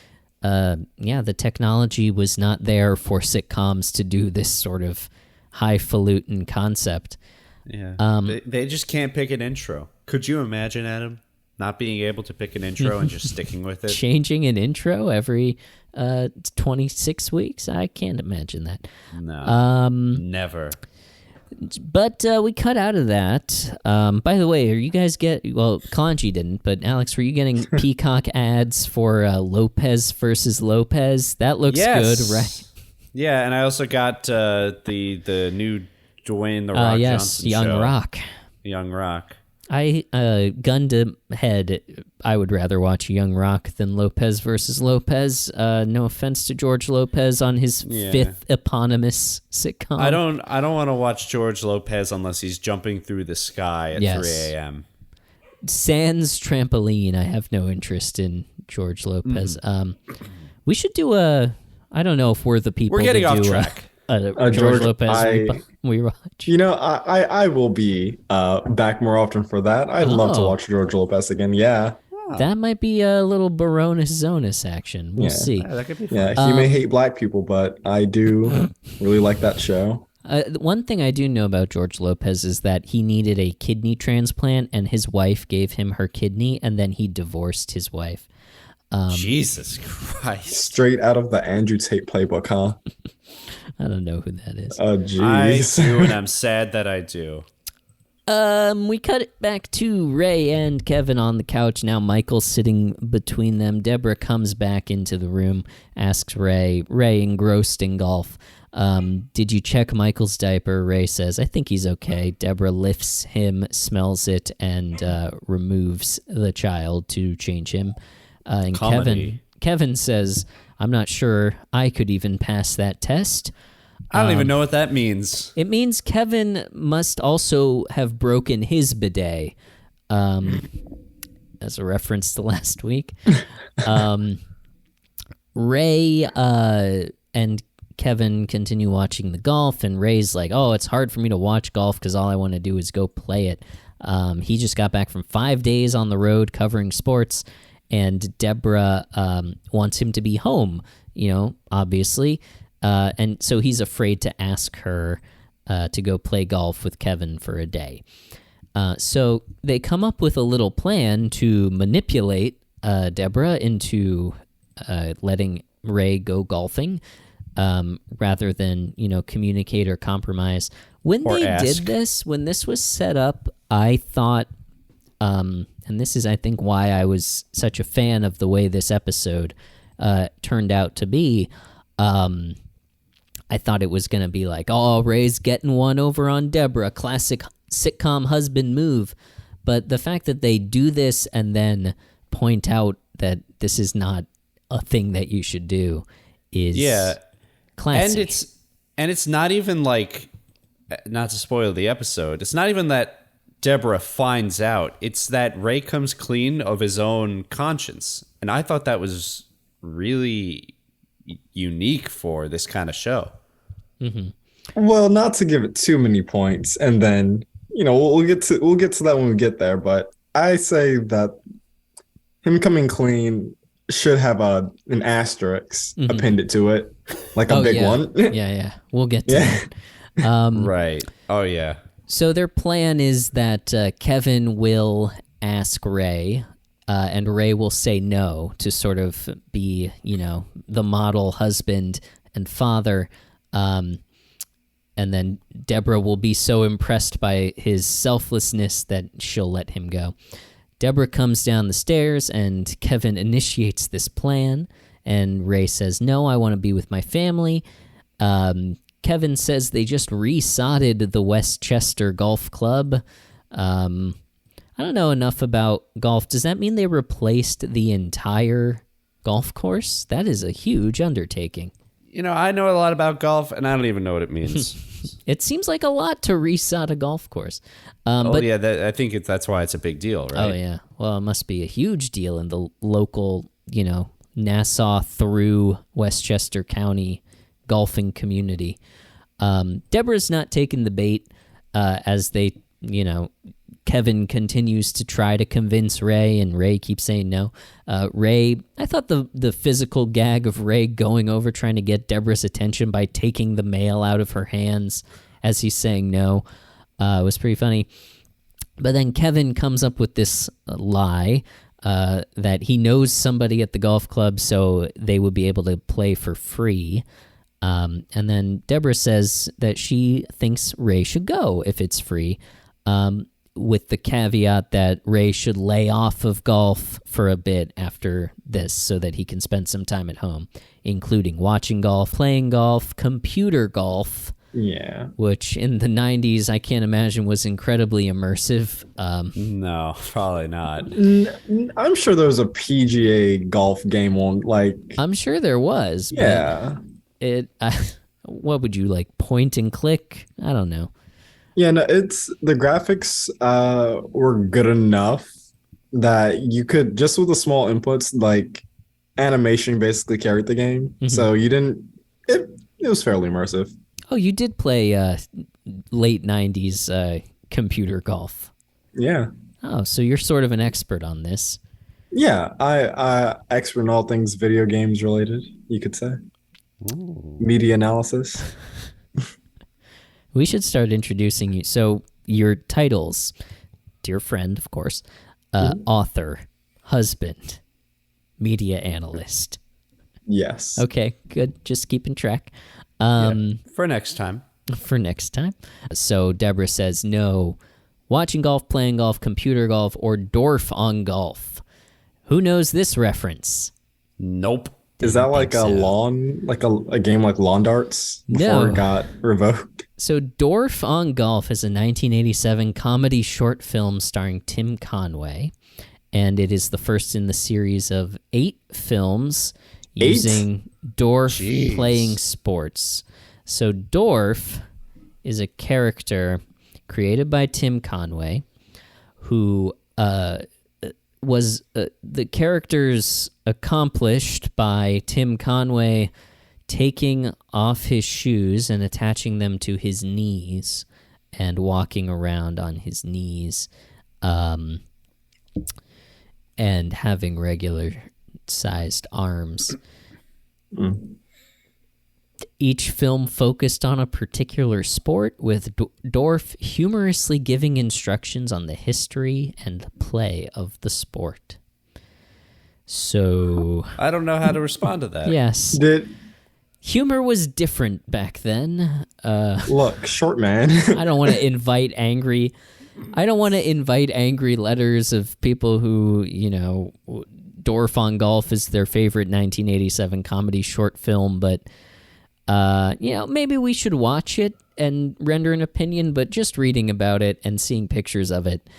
the technology was not there for sitcoms to do this sort of highfalutin concept. Yeah, they just can't pick an intro. Could you imagine, Adam, not being able to pick an intro and just sticking with it? Changing an intro every 26 weeks? I can't imagine that. No, never. But we cut out of that. By the way, are you guys Kalanji didn't, but Alex, were you getting Peacock ads for Lopez versus Lopez? That looks good, right? Yeah, and I also got the new Dwayne The Rock Johnson Young show. Rock. Young Rock. Gun to head, I would rather watch Young Rock than Lopez versus Lopez. No offense to George Lopez on his fifth eponymous sitcom. I don't want to watch George Lopez unless he's jumping through the sky at 3 a.m. Sans trampoline. I have no interest in George Lopez. We should do I don't know if we're the people. We're getting off track. George Lopez we watch. You know, I will be back more often for that. I'd love to watch George Lopez again. Yeah. That might be a little Baronis Zonus action. We'll see. Yeah, that could be fun. Yeah, he may hate black people, but I do really like that show. One thing I do know about George Lopez is that he needed a kidney transplant, and his wife gave him her kidney, and then he divorced his wife. Jesus Christ. Straight out of the Andrew Tate playbook, huh? I don't know who that is. Oh, jeez. I do, and I'm sad that I do. We cut it back to Ray and Kevin on the couch. Now Michael's sitting between them. Deborah comes back into the room, asks Ray, engrossed in golf, did you check Michael's diaper? Ray says, I think he's okay. Deborah lifts him, smells it, and removes the child to change him. And Kevin says, I'm not sure I could even pass that test. I don't even know what that means. It means Kevin must also have broken his bidet, as a reference to last week. Ray and Kevin continue watching the golf, and Ray's like, oh, it's hard for me to watch golf because all I want to do is go play it. He just got back from 5 days on the road covering sports, and Deborah wants him to be home, obviously. And so he's afraid to ask her to go play golf with Kevin for a day. So they come up with a little plan to manipulate Deborah into letting Ray go golfing rather than, communicate or compromise. When did this, when this was set up, I thought, and this is, I think, why I was such a fan of the way this episode turned out to be. I thought it was going to be like, oh, Ray's getting one over on Deborah, classic sitcom husband move. But the fact that they do this and then point out that this is not a thing that you should do is classic. And it's not even like, not to spoil the episode, it's not even that Deborah finds out. It's that Ray comes clean of his own conscience. And I thought that was really unique for this kind of show. Mm-hmm. Well, not to give it too many points, and then we'll get to that when we get there. But I say that him coming clean should have an asterisk appended to it, like a big one. Yeah. We'll get to that. Right. Oh, yeah. So their plan is that Kevin will ask Ray, and Ray will say no to sort of be, the model husband and father. And then Deborah will be so impressed by his selflessness that she'll let him go. Deborah comes down the stairs, and Kevin initiates this plan, and Ray says, no, I want to be with my family. Kevin says they just resodded the Westchester Golf Club. I don't know enough about golf. Does that mean they replaced the entire golf course? That is a huge undertaking. I know a lot about golf, and I don't even know what it means. It seems like a lot to resod a golf course. I think that's why it's a big deal, right? Oh, yeah. Well, it must be a huge deal in the local, Nassau through Westchester County golfing community. Deborah's not taking the bait as they, Kevin continues to try to convince Ray, and Ray keeps saying no. Ray, I thought the physical gag of Ray going over trying to get Deborah's attention by taking the mail out of her hands as he's saying no was pretty funny. But then Kevin comes up with this lie that he knows somebody at the golf club, so they would be able to play for free. And then Deborah says that she thinks Ray should go if it's free, with the caveat that Ray should lay off of golf for a bit after this so that he can spend some time at home, including watching golf, playing golf, computer golf. Yeah. Which in the 90s, I can't imagine was incredibly immersive. No, probably not. I'm sure there was a PGA golf game on, I'm sure there was. Yeah. What would you like? Point and click? I don't know. Yeah, no, the graphics were good enough that you could, just with the small inputs, animation basically carried the game. Mm-hmm. So it was fairly immersive. Oh, you did play late 90s computer golf. Yeah. Oh, so you're sort of an expert on this. Yeah, I expert in all things video games related, you could say. Ooh. Media analysis. We should start introducing you. So your titles, dear friend, of course, author, husband, media analyst. Yes. Okay, good. Just keeping track. For next time. For next time. So Deborah says no. Watching golf, playing golf, computer golf, or Dorf on golf. Who knows this reference? Nope. Is that like a lawn, like a game like Lawn Darts before it got revoked? So Dorf on Golf is a 1987 comedy short film starring Tim Conway, and it is the first in the series of 8 films using Dorf playing sports. So Dorf is a character created by Tim Conway, who was the character's accomplished by Tim Conway taking off his shoes and attaching them to his knees and walking around on his knees, and having regular-sized arms. Mm. Each film focused on a particular sport, with Dorf humorously giving instructions on the history and play of the sport. So I don't know how to respond to that. Yes. Humor was different back then. Look, short man. I don't want to invite angry letters of people who, Dorf on Golf is their favorite 1987 comedy short film, but maybe we should watch it and render an opinion, but just reading about it and seeing pictures of it,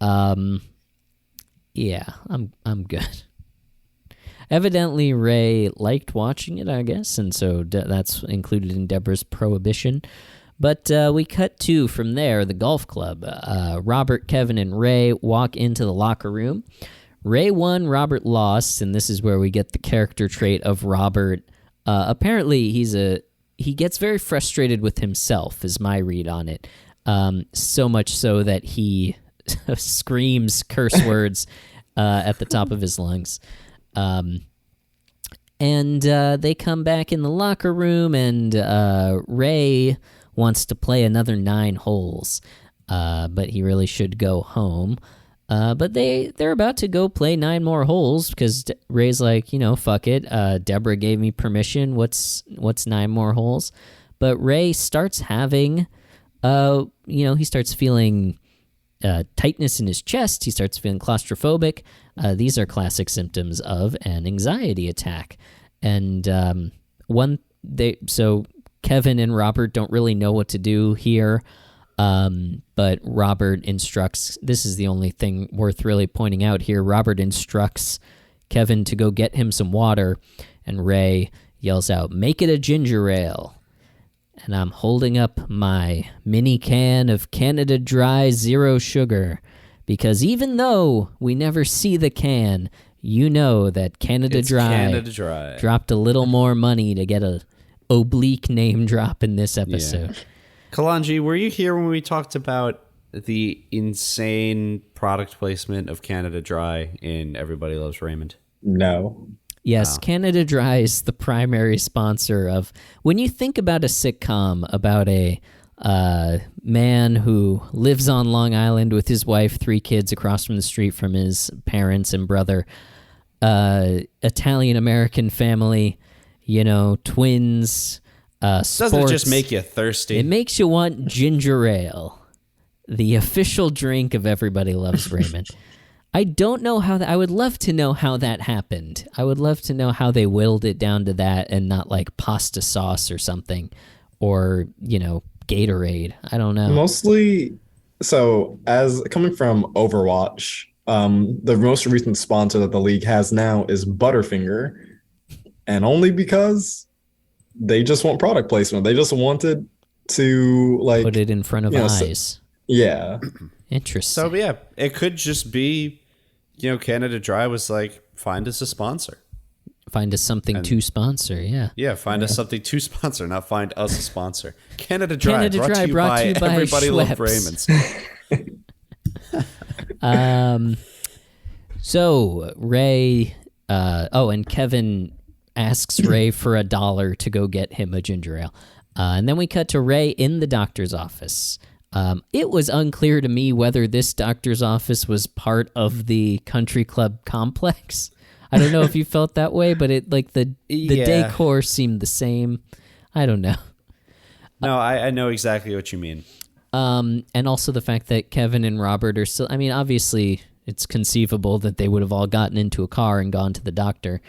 I'm good. Evidently, Ray liked watching it, I guess, and so that's included in Deborah's prohibition. But we cut to, from there, the golf club. Robert, Kevin, and Ray walk into the locker room. Ray won, Robert lost, and this is where we get the character trait of Robert. Apparently, he gets very frustrated with himself, is my read on it. So much so that he screams curse words at the top of his lungs. And they come back in the locker room, and Ray wants to play another 9 holes, but he really should go home. But they're about to go play 9 more holes because Ray's like, fuck it. Deborah gave me permission. What's 9 more holes? But Ray starts having, he starts feeling tightness in his chest. He starts feeling claustrophobic. These are classic symptoms of an anxiety attack. And so Kevin and Robert don't really know what to do here. But Robert instructs, this is the only thing worth really pointing out here. Robert instructs Kevin to go get him some water, and Ray yells out, "Make it a ginger ale." And I'm holding up my mini can of Canada Dry Zero Sugar, because even though we never see the can, that Canada Dry dropped a little more money to get a oblique name drop in this episode. Yeah. Kalanji, were you here when we talked about the insane product placement of Canada Dry in Everybody Loves Raymond? No. Yes, Canada Dry is the primary sponsor of... When you think about a sitcom about a man who lives on Long Island with his wife, 3 kids across from the street from his parents and brother, Italian-American family, twins... Doesn't it just make you thirsty? It makes you want ginger ale, the official drink of Everybody Loves Raymond. I don't know how I would love to know how that happened. I would love to know how they whittled it down to that and not like pasta sauce or something, or Gatorade. I don't know. Mostly, so as coming from Overwatch, the most recent sponsor that the league has now is Butterfinger, and only because they just want product placement. They just wanted to put it in front of eyes. Yeah. Interesting. So yeah, it could just be, Canada Dry was like, find us a sponsor. Find us something to sponsor, yeah. Yeah, find us something to sponsor, not find us a sponsor. Canada Dry, brought to you by Everybody Loves Raymond. So Ray, and Kevin asks Ray for $1 to go get him a ginger ale. And then we cut to Ray in the doctor's office. It was unclear to me whether this doctor's office was part of the country club complex. I don't know if you felt that way, but it the decor seemed the same. I don't know. No, I know exactly what you mean. And also the fact that Kevin and Robert are still... I mean, obviously, it's conceivable that they would have all gotten into a car and gone to the doctor.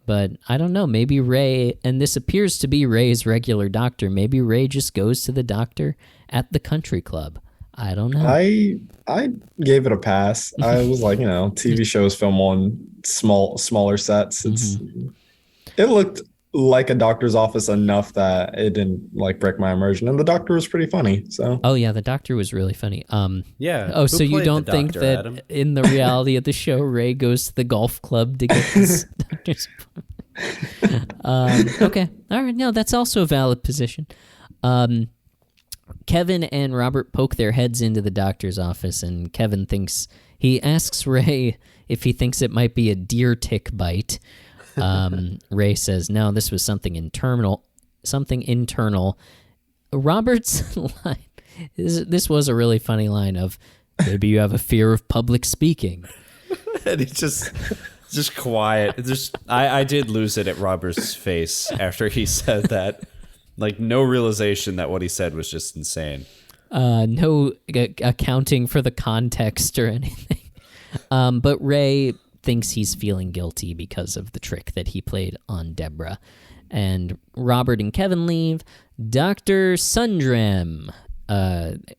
But I don't know, maybe Ray, and this appears to be Ray's regular doctor, maybe Ray just goes to the doctor at the country club. I don't know. I gave it a pass. I was like, TV shows film on smaller sets. It looked like a doctor's office enough that it didn't break my immersion, and the doctor was pretty funny. So the doctor was really funny. Yeah. Oh, so you don't think that Adam? In the reality of the show, Ray goes to the golf club to get this doctor's okay, all right. No, that's also a valid position. Kevin and Robert poke their heads into the doctor's office, and Kevin he asks Ray if he thinks it might be a deer tick bite. Ray says, no, this was something internal. Robert's line, this was a really funny line of, maybe you have a fear of public speaking. And he's just quiet. I did lose it at Robert's face after he said that. No realization that what he said was just insane. No accounting for the context or anything. But Ray thinks he's feeling guilty because of the trick that he played on Deborah. And Robert and Kevin leave. Dr. Sundram,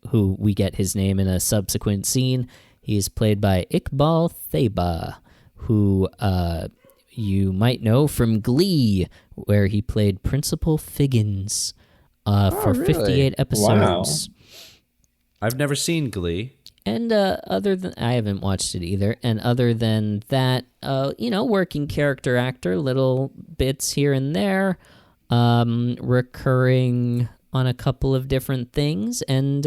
who we get his name in a subsequent scene, he's played by Iqbal Theba, who you might know from Glee, where he played Principal Figgins for really? 58 episodes. Wow. I've never seen Glee. And I haven't watched it either. And other than that, working character actor, little bits here and there, recurring on a couple of different things, and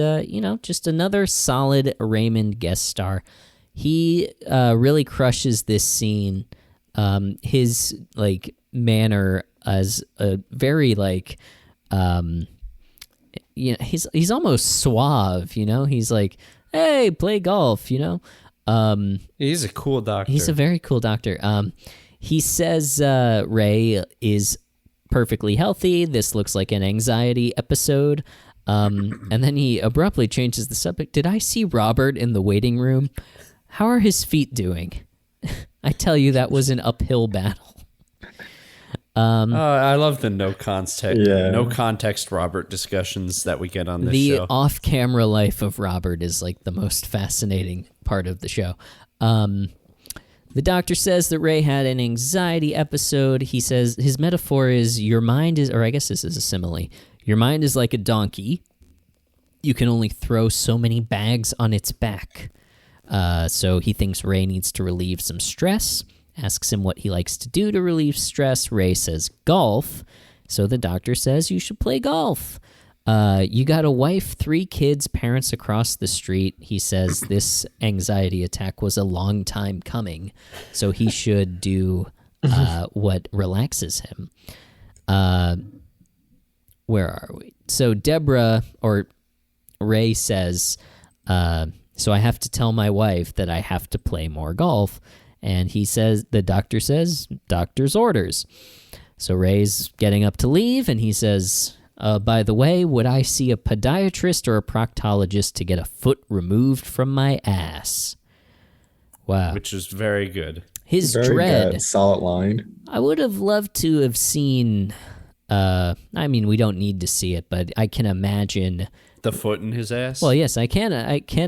just another solid Raymond guest star. He really crushes this scene his like manner as a very like he's almost suave, you know. He's like, hey, play golf, you know. He's a cool doctor. He's a very cool doctor. He says Ray is perfectly healthy. This looks like an anxiety episode. And then he abruptly changes the subject. Did I see Robert in the waiting room? How are his feet doing? I tell you, that was an uphill battle. I love the no context Robert discussions that we get on this show. The off-camera life of Robert is like the most fascinating part of the show. The doctor says that Ray had an anxiety episode. He says his metaphor is your mind is, or I guess this is a simile. Your mind is like a donkey. You can only throw so many bags on its back. So he thinks Ray needs to relieve some stress. Asks him what he likes to do to relieve stress. Ray says golf. So the doctor says you should play golf. You got a wife, 3 kids, parents across the street. He says this anxiety attack was a long time coming. So he should do what relaxes him. Where are we? So Deborah, or Ray says, so I have to tell my wife that I have to play more golf. And he says, the doctor says, doctor's orders. So Ray's getting up to leave, and he says, by the way, would I see a podiatrist or a proctologist to get a foot removed from my ass? Wow. Which is very good. His very dread. Good. Solid line. I would have loved to have seen, I mean, we don't need to see it, but I can imagine... The foot in his ass? Well, yes, I can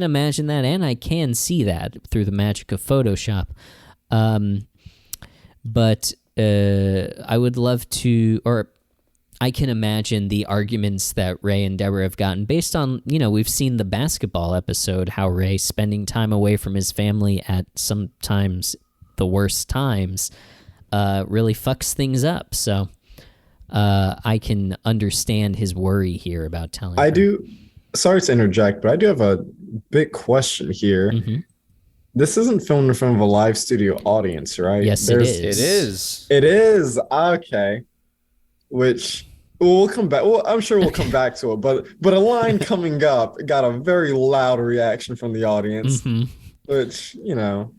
imagine that, and I can see that through the magic of Photoshop. But I would love to, or I can imagine the arguments that Ray and Deborah have gotten based on, you know, we've seen the basketball episode, how Ray spending time away from his family at sometimes the worst times really fucks things up. So I can understand his worry here about telling her. Sorry to interject, but I do have a big question here. Mm-hmm. This isn't filmed in front of a live studio audience, right? Yes, it is. It is. Okay. Which we'll come back. Well, I'm sure we'll come back to it. But a line coming up got a very loud reaction from the audience, which, you know,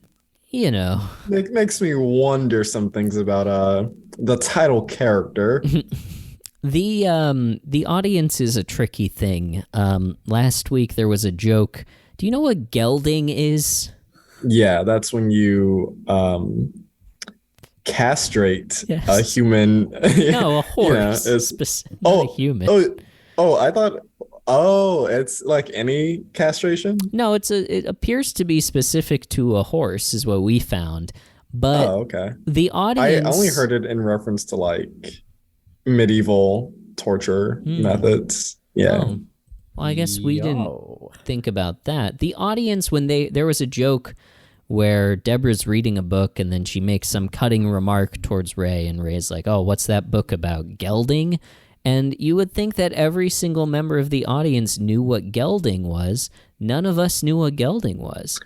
makes me wonder some things about the title character. The audience is a tricky thing. Last week there was a joke. Do you know what gelding is? Yeah, that's when you castrate a human. No, a horse. Not a human. I thought. It's like any castration. No, it appears to be specific to a horse, is what we found. But okay. The audience. I only heard it in reference to like medieval torture methods. Yeah. Oh. Well, I guess we didn't think about that. The audience, when there was a joke where Deborah's reading a book and then she makes some cutting remark towards Ray, and Ray's like, "Oh, what's that book about? Gelding?" And you would think that every single member of the audience knew what gelding was. None of us knew what gelding was.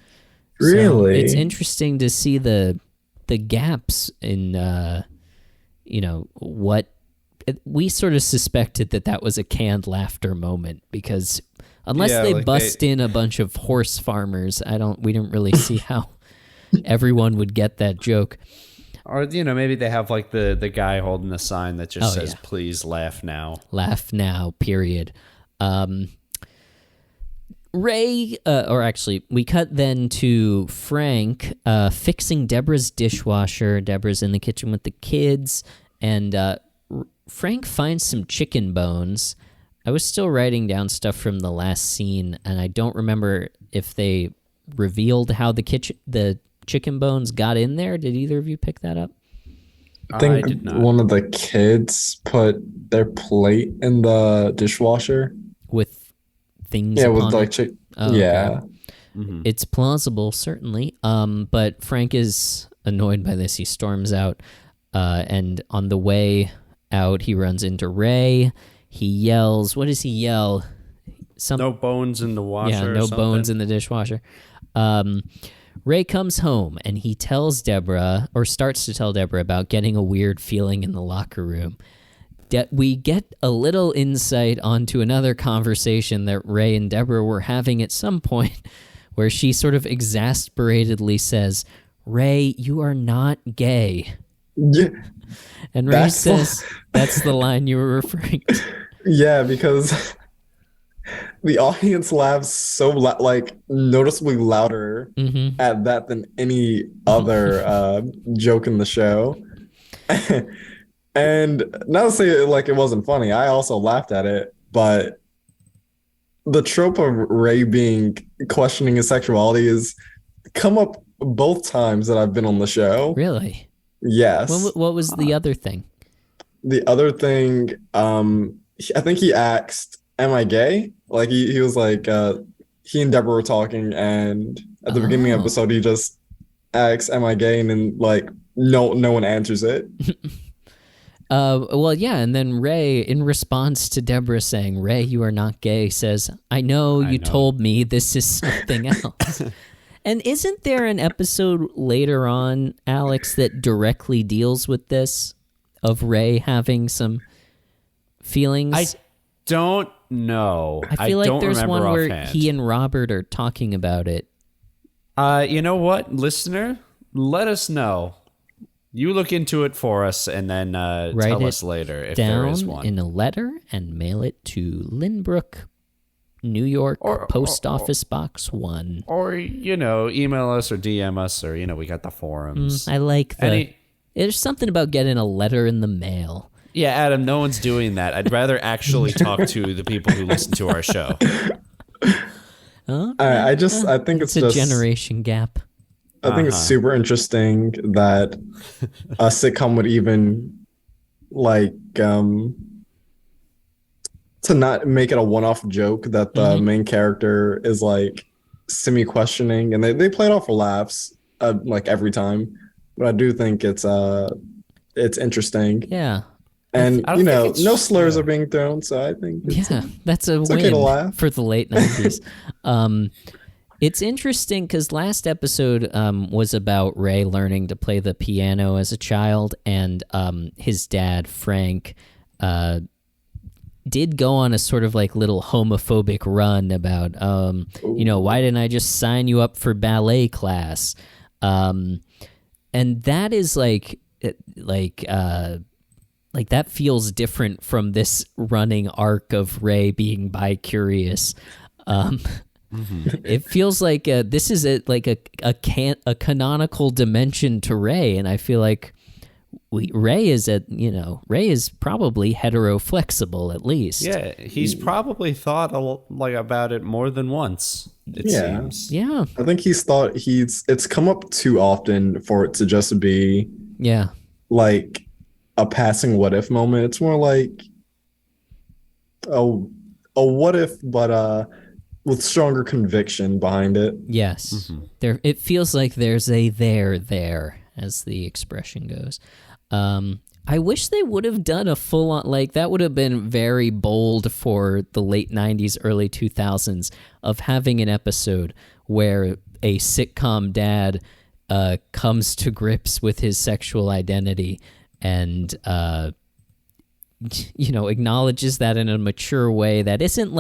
Really? So it's interesting to see the gaps in what we sort of suspected that was a canned laughter moment, because unless they bust in a bunch of horse farmers, we didn't really see how everyone would get that joke. Or, maybe they have like the guy holding a sign that just says, "Please laugh now." Laugh now, period. Ray, or actually, we cut then to Frank fixing Deborah's dishwasher. Deborah's in the kitchen with the kids, and Frank finds some chicken bones. I was still writing down stuff from the last scene, and I don't remember if they revealed how the chicken bones got in there. Did either of you pick that up? I think one of the kids put their plate in the dishwasher with things. Yeah, with like chicken. Yeah, okay. Mm-hmm. It's plausible, certainly. But Frank is annoyed by this. He storms out, and on the way out, he runs into Ray. He yells. What does he yell? No bones in the washer. Yeah, no bones in the dishwasher. Ray comes home and he tells Deborah, or starts to tell Deborah, about getting a weird feeling in the locker room. We get a little insight onto another conversation that Ray and Deborah were having at some point, where she sort of exasperatedly says, "Ray, you are not gay." Yeah. And Ray says, that's the line you were referring to. Yeah, because the audience laughs so noticeably louder at that than any other joke in the show. And not to say it wasn't funny, I also laughed at it, but the trope of Ray questioning his sexuality has come up both times that I've been on the show. Really? Yes. What was the other thing? The other thing, I think he asked, "Am I gay?" Like he was like, he and Deborah were talking, and at the beginning of the episode, he just asks, "Am I gay?" And then no one answers it. Well, yeah, and then Ray, in response to Deborah saying, "Ray, you are not gay," says, I know you told me this is something else." And isn't there an episode later on, Alex, that directly deals with this, of Ray having some feelings? I don't know. I feel like there's one where he and Robert are talking about it. You know what, listener? Let us know. You look into it for us, and then tell us later if there is one. In a letter and mail it to Lynbrook, New York, Post Office Box 1. Or, email us or DM us, or, we got the forums. I like there's something about getting a letter in the mail. Yeah, Adam, no one's doing that. I'd rather actually talk to the people who listen to our show. I think it's a generation gap. I think it's super interesting that a sitcom would even to not make it a one-off joke that the main character is semi-questioning, and they play it off for laughs every time. But I do think it's interesting. Yeah. And no slurs are being thrown, so I think that's a win okay for the late 90s. It's interesting because last episode was about Ray learning to play the piano as a child, and his dad, Frank, did go on a sort of little homophobic run about, why didn't I just sign you up for ballet class? And that is that feels different from this running arc of Ray being bi-curious. It feels like this is a canonical dimension to Ray, and I feel like Ray is probably hetero-flexible at least. Yeah, he's probably thought about it more than once. It seems. Yeah, I think he's thought it's come up too often for it to just be a passing what if moment. It's more like a what if, but with stronger conviction behind it. Yes. There. It feels like there's a there, as the expression goes. I wish they would have done a full-on, that would have been very bold for the late 90s, early 2000s, of having an episode where a sitcom dad comes to grips with his sexual identity and acknowledges that in a mature way that isn't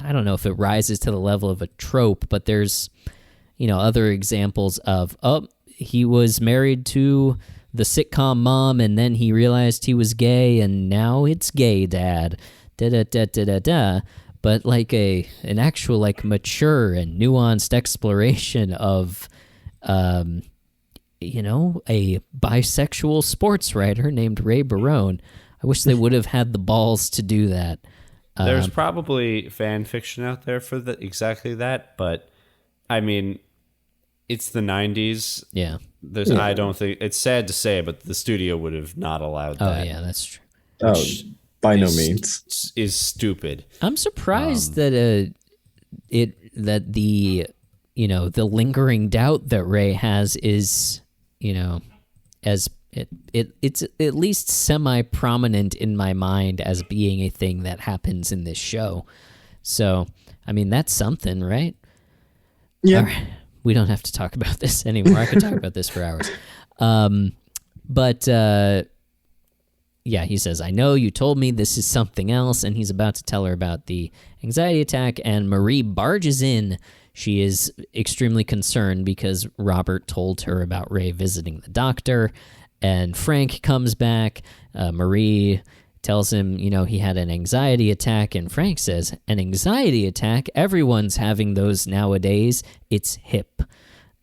I don't know if it rises to the level of a trope, but there's other examples of he was married to the sitcom mom, and then he realized he was gay, and now it's gay dad, but an actual mature and nuanced exploration of a bisexual sports writer named Ray Barone. I wish they would have had the balls to do that. There's probably fan fiction out there for exactly that, but I mean, it's the 90s. Yeah. I don't think it's sad to say, but the studio would have not allowed that. Oh yeah, that's true. By no means is stupid. I'm surprised that the lingering doubt that Ray has is as it's at least semi-prominent in my mind as being a thing that happens in this show. So, I mean, that's something, right? Yeah. All right. We don't have to talk about this anymore. I could talk about this for hours. But he says, I know you told me this is something else, and he's about to tell her about the anxiety attack, and Marie barges in. She is extremely concerned because Robert told her about Ray visiting the doctor, and Frank comes back. Marie tells him, he had an anxiety attack, and Frank says, an anxiety attack? Everyone's having those nowadays. It's hip.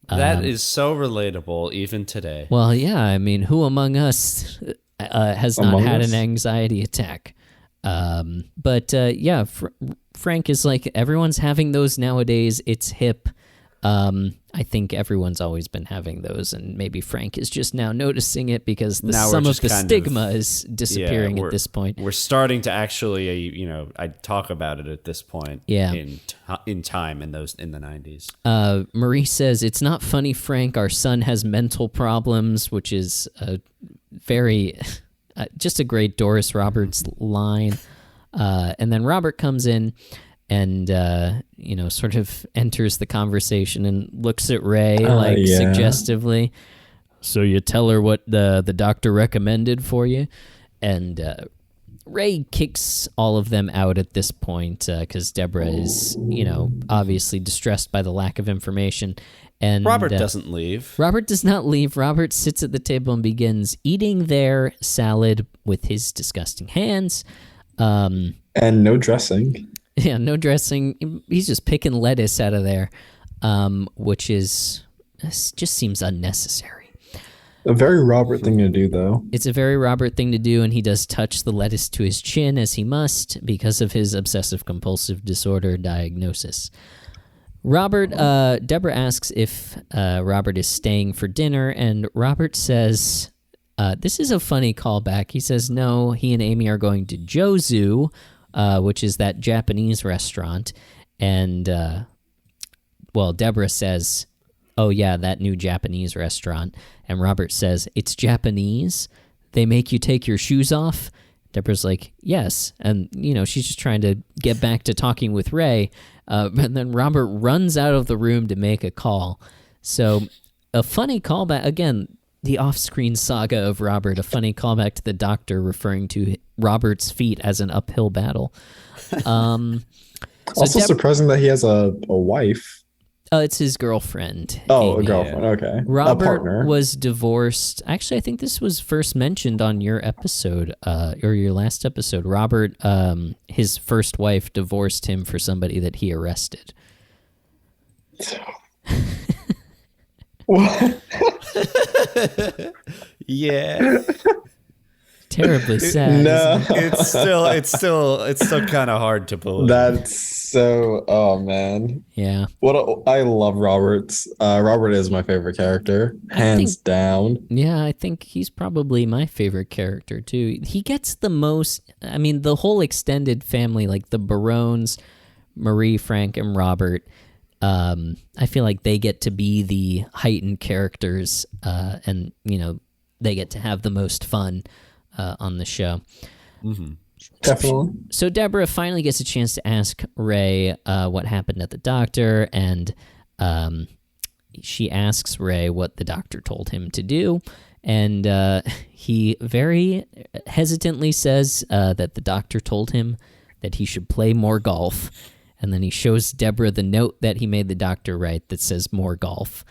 That is so relatable even today. Well, yeah, I mean, who among us has not had an anxiety attack? Frank is like, everyone's having those nowadays. It's hip. I think everyone's always been having those, and maybe Frank is just now noticing it because some of the stigma is disappearing at this point. We're starting to actually, I talk about it at this point. Yeah. In time in the 90s. Marie says, it's not funny, Frank. Our son has mental problems, which is a very just a great Doris Roberts line. And then Robert comes in and, sort of enters the conversation and looks at Ray suggestively. So you tell her what the doctor recommended for you. And Ray kicks all of them out at this point because Deborah is, obviously distressed by the lack of information. And Robert doesn't leave. Robert does not leave. Robert sits at the table and begins eating their salad with his disgusting hands. And no dressing. Yeah, no dressing. He's just picking lettuce out of there, which just seems unnecessary. A very Robert thing to do, though. It's a very Robert thing to do, and he does touch the lettuce to his chin as he must because of his obsessive-compulsive disorder diagnosis. Deborah asks if Robert is staying for dinner, and Robert says, this is a funny callback. He says, no, he and Amy are going to Jozu, which is that Japanese restaurant. And, Deborah says, oh, yeah, that new Japanese restaurant. And Robert says, it's Japanese? They make you take your shoes off? Deborah's like, yes. And, she's just trying to get back to talking with Ray. And then Robert runs out of the room to make a call. So a funny callback, again, the off-screen saga of Robert, a funny callback to the doctor referring to Robert's feet as an uphill battle. Also surprising that he has a wife. It's his girlfriend. Oh, Amy. A girlfriend, okay. Robert was divorced. Actually, I think this was first mentioned on your episode, or your last episode. Robert, his first wife divorced him for somebody that he arrested. What? Yeah. Terribly sad. No, it's still kind of hard to believe. That's so. Oh man. Yeah. I love Robert's. Robert is my favorite character, hands down. Yeah, I think he's probably my favorite character too. He gets the most. I mean, the whole extended family, like the Barones, Marie, Frank, and Robert. I feel like they get to be the heightened characters, and they get to have the most fun on the show. Mm-hmm. Definitely. So Deborah finally gets a chance to ask Ray what happened at the doctor, and she asks Ray what the doctor told him to do, and he very hesitantly says that the doctor told him that he should play more golf. And then he shows Deborah the note that he made the doctor write that says more golf.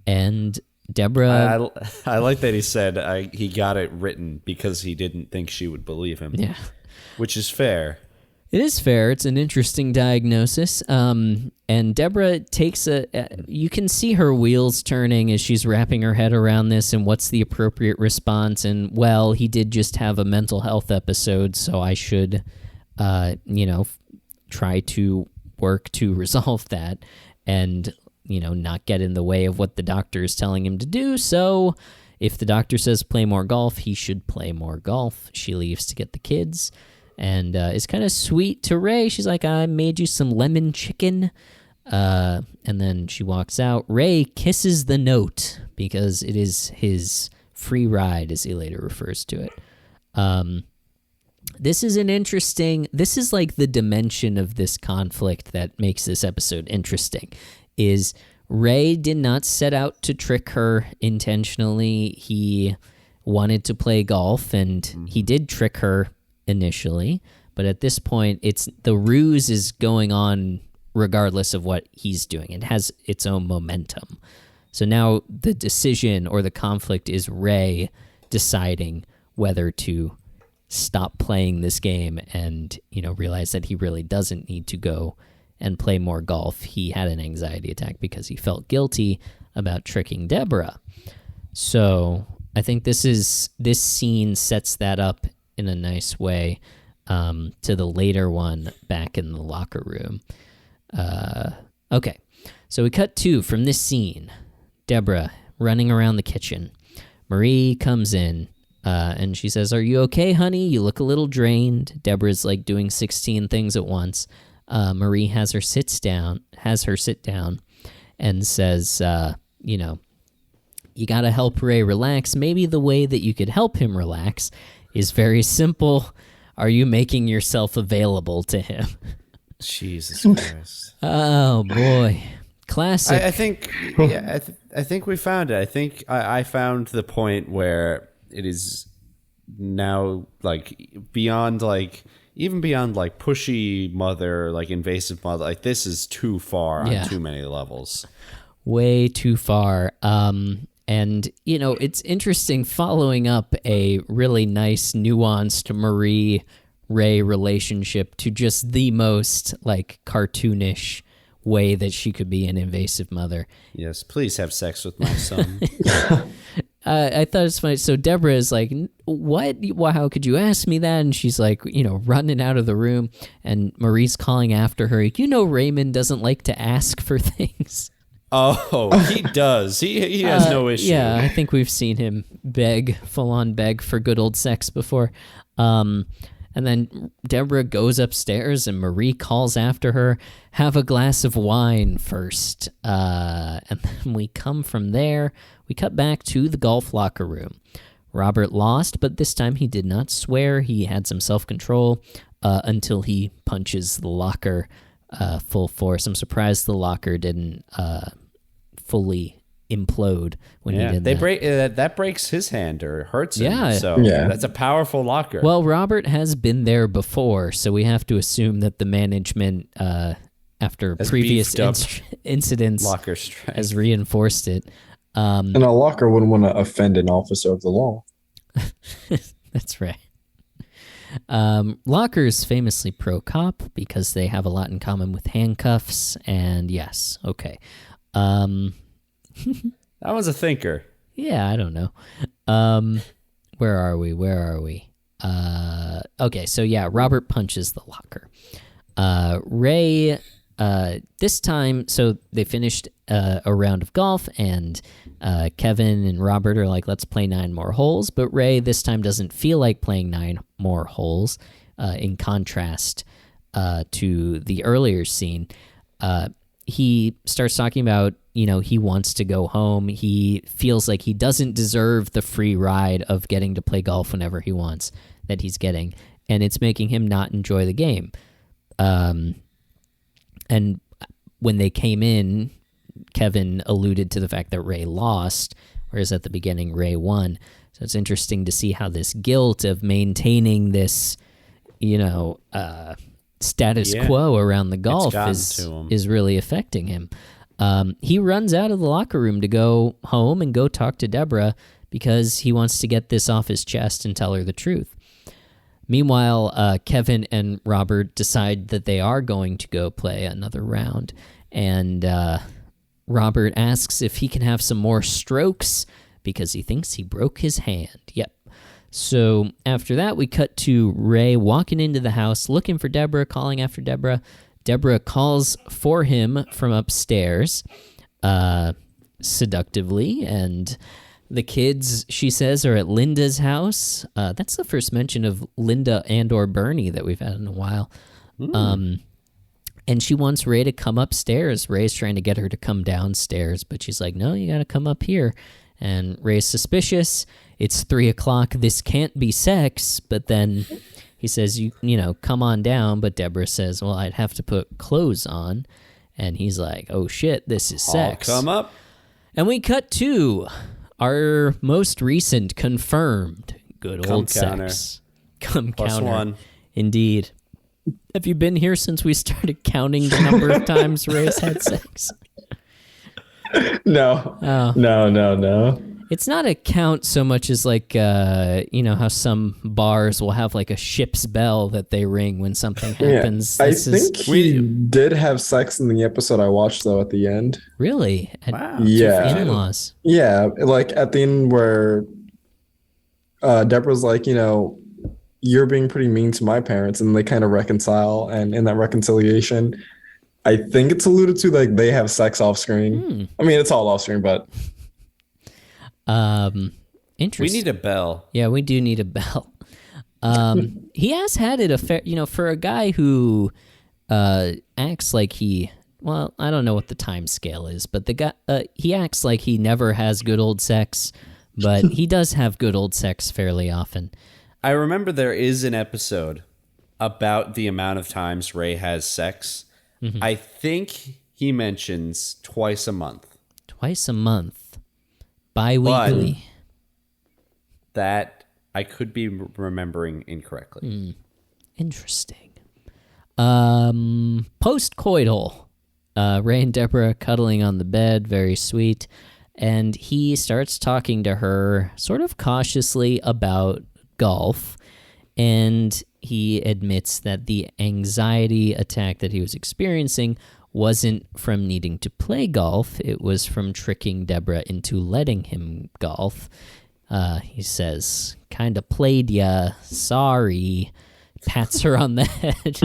And Deborah... I like that he said he got it written because he didn't think she would believe him. Yeah. Which is fair. It is fair. It's an interesting diagnosis. And Deborah takes you can see her wheels turning as she's wrapping her head around this and what's the appropriate response. And, well, he did just have a mental health episode, so I should, try to work to resolve that and not get in the way of what the doctor is telling him to do. So if the doctor says play more golf, he should play more golf. She leaves to get the kids, and it's kind of sweet to Ray. She's like, I made you some lemon chicken, and then she walks out. Ray kisses the note because it is his free ride, as he later refers to it. This is this is like the dimension of this conflict that makes this episode interesting, is Ray did not set out to trick her intentionally. He wanted to play golf, and he did trick her initially. But at this point, the ruse is going on regardless of what he's doing. It has its own momentum. So now the decision or the conflict is Ray deciding whether to stop playing this game and, realize that he really doesn't need to go and play more golf. He had an anxiety attack because he felt guilty about tricking Deborah. So I think this scene sets that up in a nice way to the later one back in the locker room. Okay, so we cut to from this scene, Deborah running around the kitchen. Marie comes in and she says, "Are you okay, honey? You look a little drained." Deborah's like doing 16 things at once. Marie has her sit down and says, you got to help Ray relax. Maybe the way that you could help him relax is very simple. Are you making yourself available to him? Jesus Christ. Oh, boy. Classic. I think I think we found it. I think I found the point where it is now beyond pushy mother, invasive mother. This is too far on too many levels. Way too far. And, it's interesting following up a really nice, nuanced Marie-Ray relationship to just the most, cartoonish way that she could be an invasive mother. Yes, please have sex with my son. I thought it was funny. So Deborah is like, what? How could you ask me that? And she's running out of the room. And Marie's calling after her. Raymond doesn't like to ask for things. Oh, he does. He has no issue. Yeah, I think we've seen him full-on beg for good old sex before. And then Deborah goes upstairs and Marie calls after her, "Have a glass of wine first." And then we come from there. We cut back to the golf locker room. Robert lost, but this time he did not swear. He had some self-control until he punches the locker full force. I'm surprised the locker didn't fully implode when he did that. That breaks his hand or hurts him. So that's a powerful locker. Well, Robert has been there before, so we have to assume that the management, after previous incidents, locker strike has reinforced it. And a locker wouldn't want to offend an officer of the law. That's right. Lockers famously pro-cop because they have a lot in common with handcuffs, and yes, okay. That was a thinker. Yeah, I don't know. Where are we? Okay, so yeah, Robert punches the locker. Ray, this time, so they finished a round of golf, and Kevin and Robert are like, let's play 9 more holes, but Ray this time doesn't feel like playing 9 more holes, in contrast to the earlier scene. He starts talking about, he wants to go home. He feels like he doesn't deserve the free ride of getting to play golf whenever he wants that he's getting, and it's making him not enjoy the game. And when they came in, Kevin alluded to the fact that Ray lost, whereas at the beginning Ray won. So it's interesting to see how this guilt of maintaining this, status quo around the golf is really affecting him. He runs out of the locker room to go home and go talk to Deborah because he wants to get this off his chest and tell her the truth. Meanwhile, Kevin and Robert decide that they are going to go play another round, and Robert asks if he can have some more strokes because he thinks he broke his hand. Yep. So after that, we cut to Ray walking into the house, looking for Deborah, calling after Deborah. Deborah calls for him from upstairs, seductively, and the kids, she says, are at Linda's house. That's the first mention of Linda and or Bernie that we've had in a while. And she wants Ray to come upstairs. Ray's trying to get her to come downstairs, but she's like, no, you got to come up here. And Ray's suspicious. It's 3:00. This can't be sex. But then he says, you know, come on down. But Deborah says, well, I'd have to put clothes on. And he's like, oh shit, this is sex. I'll come up. And we cut to our most recent confirmed good old sex. Come counter. +1. Indeed. Have you been here since we started counting the number of times Ray's had sex? No. Oh. No. It's not a count so much as like, how some bars will have like a ship's bell that they ring when something happens. Yeah, I think he did have sex in the episode I watched, though, at the end. Really? Wow. Yeah. In-laws. Yeah, like at the end where Deborah's like, you're being pretty mean to my parents, and they kind of reconcile, and in that reconciliation, I think it's alluded to like they have sex off screen. I mean, it's all off screen, but interesting. We need a bell. Yeah, we do need a bell. He has had it a fair, for a guy who acts like I don't know what the time scale is, but the guy he acts like he never has good old sex, but he does have good old sex fairly often. I remember there is an episode about the amount of times Ray has sex. Mm-hmm. I think he mentions twice a month. Twice a month. Bi-weekly. But that I could be remembering incorrectly. Interesting. Post-coital. Ray and Deborah cuddling on the bed, very sweet. And he starts talking to her sort of cautiously about golf, and he admits that the anxiety attack that he was experiencing wasn't from needing to play golf, it was from tricking Deborah into letting him golf. He says, kinda played ya, sorry, pats her on the head.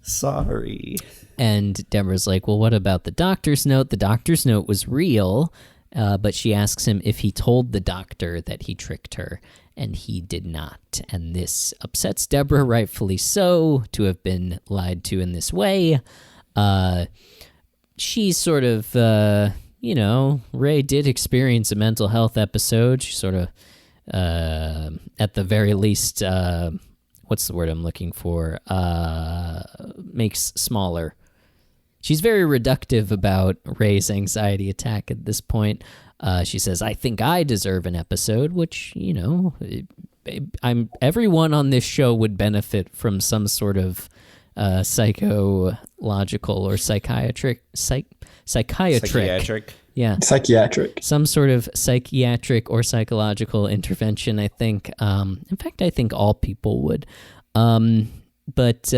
Sorry. And Deborah's like, well, what about the doctor's note? The doctor's note was real. But she asks him if he told the doctor that he tricked her, and he did not. And this upsets Deborah, rightfully so, to have been lied to in this way. She's sort of, Ray did experience a mental health episode. She sort of, at the very least, what's the word I'm looking for? Makes smaller. She's very reductive about Ray's anxiety attack at this point. She says, I think I deserve an episode, which, everyone on this show would benefit from some sort of psychological or psychiatric. Yeah. Psychiatric. Some sort of psychiatric or psychological intervention, I think. In fact, I think all people would. But